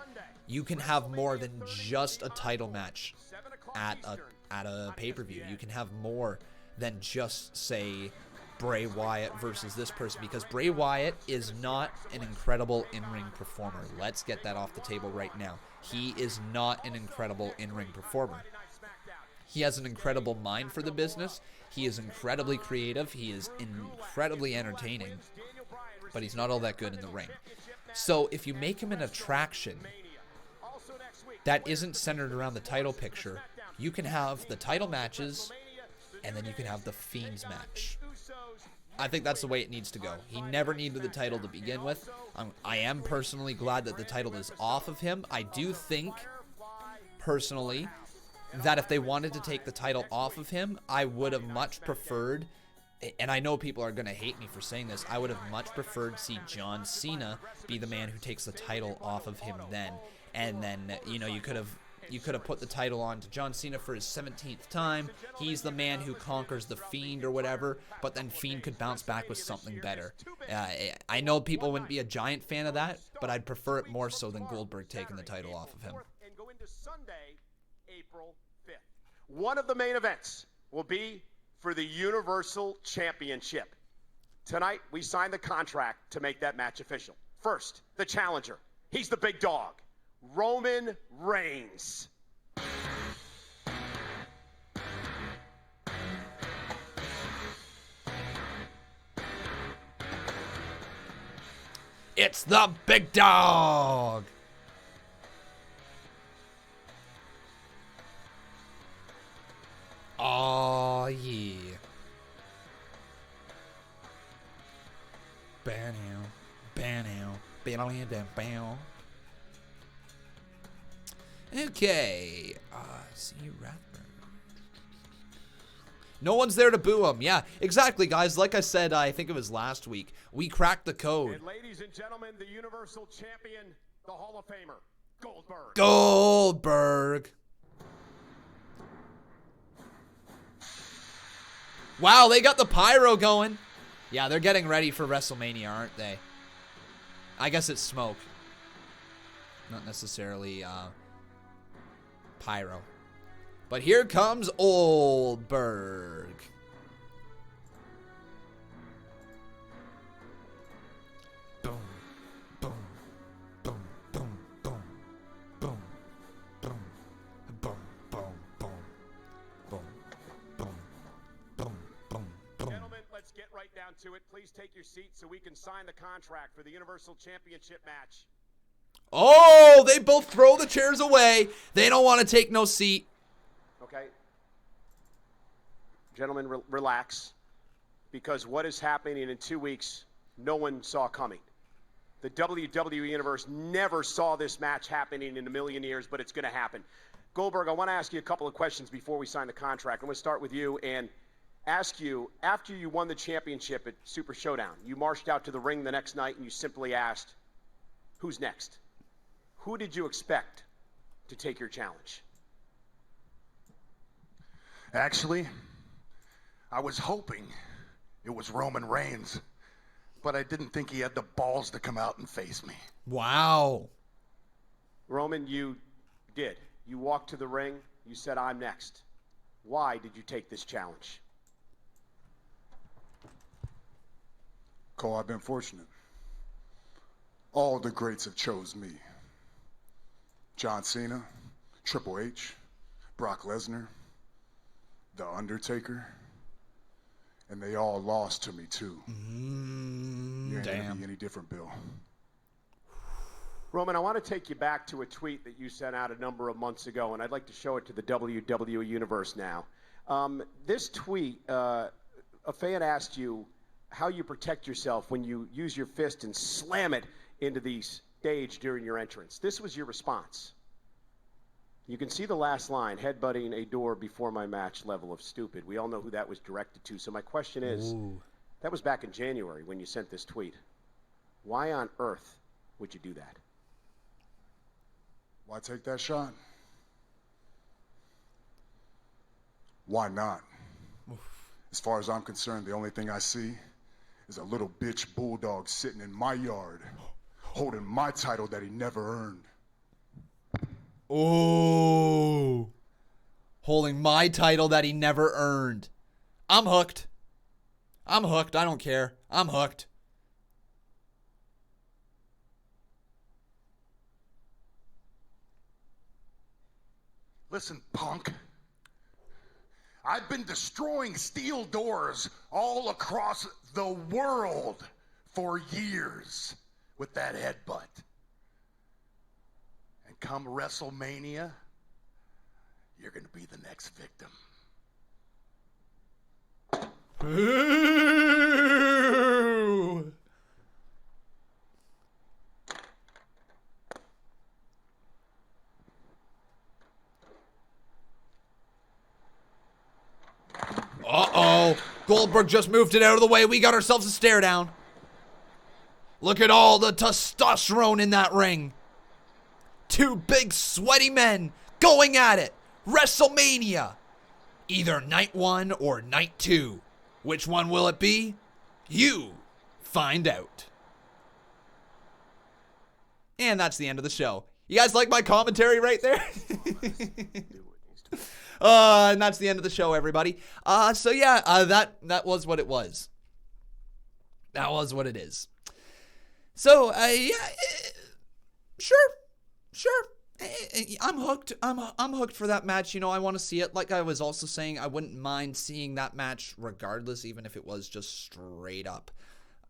you can have more than just a title match at a pay-per-view. You can have more than just, say, Bray Wyatt versus this person, because Bray Wyatt is not an incredible in-ring performer. Let's get that off the table right now. He is not an incredible in-ring performer. He has an incredible mind for the business. He is incredibly creative. He is incredibly entertaining, but he's not all that good in the ring. So if you make him an attraction that isn't centered around the title picture, you can have the title matches, and then you can have the Fiend's match. I think that's the way it needs to go. He never needed the title to begin with. I am personally glad that the title is off of him. I do think, personally, that if they wanted to take the title off of him, I would have much preferred and I know people are going to hate me for saying this, I would have much preferred to see John Cena be the man who takes the title off of him then. And then, you know, you could have put the title on to John Cena for his 17th time. He's the man who conquers the Fiend or whatever, but then Fiend could bounce back with something better. I know people wouldn't be a giant fan of that, but I'd prefer it more so than Goldberg taking the title off of him. And go into Sunday, April 5th. One of the main events will be for the Universal Championship. Tonight, we signed the contract to make that match official. First, the challenger. He's the big dog, Roman Reigns. It's the big dog. Oh yeah. Okay. See Rathburn. No one's there to boo him. Yeah, exactly, guys. Like I said, I think it was last week. We cracked the code. And ladies and gentlemen, the Universal Champion, the Hall of Famer, Goldberg. Goldberg. Wow, they got the pyro going. Yeah, they're getting ready for WrestleMania, aren't they? I guess it's smoke. Not necessarily pyro. But here comes Goldberg. Boom, boom, boom, boom, boom, boom, boom, boom, boom, boom, boom, boom, boom, boom, boom. Gentlemen, let's get right down to it. Please take your seats so we can sign the contract for the Universal Championship match. Oh, they both throw the chairs away. They don't want to take no seat. Okay. Gentlemen, relax. Because what is happening in 2 weeks, no one saw coming. The WWE Universe never saw this match happening in a million years, but it's going to happen. Goldberg, I want to ask you a couple of questions before we sign the contract. I'm going to start with you and ask you, after you won the championship at Super Showdown, you marched out to the ring the next night and you simply asked, who's next? Who did you expect to take your challenge? Actually, I was hoping it was Roman Reigns, but I didn't think he had the balls to come out and face me. Wow. Roman, you did. You walked to the ring. You said, I'm next. Why did you take this challenge? Cole, I've been fortunate. All the greats have chose me. John Cena, Triple H, Brock Lesnar, The Undertaker, and they all lost to me too. You ain't gonna be any different, Bill. Roman, I want to take you back to a tweet that you sent out a number of months ago, and I'd like to show it to the WWE Universe now. This tweet, a fan asked you how you protect yourself when you use your fist and slam it into the stage during your entrance. This was your response. You can see the last line, headbutting a door before my match, level of stupid. We all know who that was directed to. So my question is, that was back in January when you sent this tweet. Why on earth would you do that? Why take that shot? Why not? As far as I'm concerned, the only thing I see is a little bitch bulldog sitting in my yard, holding my title that he never earned. Oh. Holding my title that he never earned. I'm hooked. I'm hooked. I don't care. I'm hooked. Listen, punk. I've been destroying steel doors all across the world for years with that headbutt. And come WrestleMania, you're going to be the next victim. Ooh. Uh-oh. Goldberg just moved it out of the way. We got ourselves a stare down. Look at all the testosterone in that ring. Two big sweaty men going at it. WrestleMania. Either night 1 or night 2. Which one will it be? You find out. And that's the end of the show. You guys like my commentary right there? And that's the end of the show, everybody. So yeah, that was what it was. That was what it is. So, yeah, sure. I'm hooked. I'm hooked for that match. You know, I want to see it. Like I was also saying, I wouldn't mind seeing that match regardless, even if it was just straight up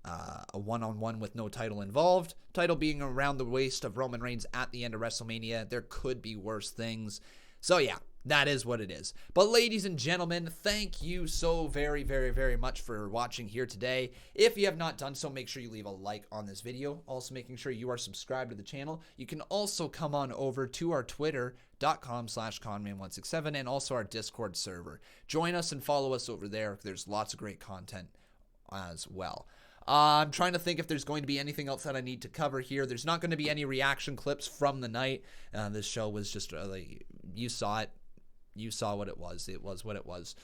a one-on-one with no title involved. Title being around the waist of Roman Reigns at the end of WrestleMania. There could be worse things. So yeah, that is what it is. But ladies and gentlemen, thank you so very, very, very much for watching here today. If you have not done so, make sure you leave a like on this video. Also making sure you are subscribed to the channel. You can also come on over to our twitter.com/Conman167 and also our Discord server. Join us and follow us over there. There's lots of great content as well. I'm trying to think if there's going to be anything else that I need to cover here. There's not going to be any reaction clips from the night. This show was just, you saw it. You saw what it was. It was what it was.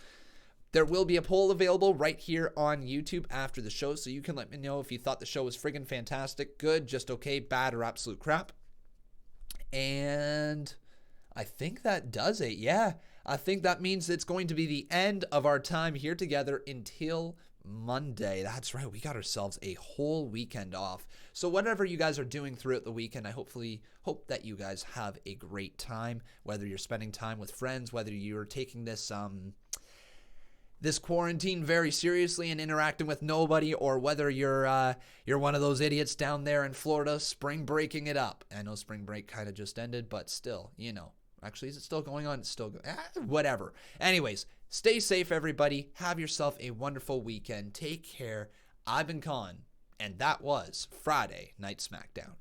There will be a poll available right here on YouTube after the show, so you can let me know if you thought the show was friggin' fantastic, good, just okay, bad, or absolute crap. And I think that does it. Yeah, I think that means it's going to be the end of our time here together until Monday. That's right, we got ourselves a whole weekend off. So whatever you guys are doing throughout the weekend, I hope that you guys have a great time, whether you're spending time with friends, whether you're taking this this quarantine very seriously and interacting with nobody, or whether you're one of those idiots down there in Florida spring breaking it up. I know spring break kind of just ended, but still, you know. Actually, is it still going on? It's still going. Whatever. Anyways, stay safe, everybody. Have yourself a wonderful weekend. Take care. I've been Con, and that was Friday Night SmackDown.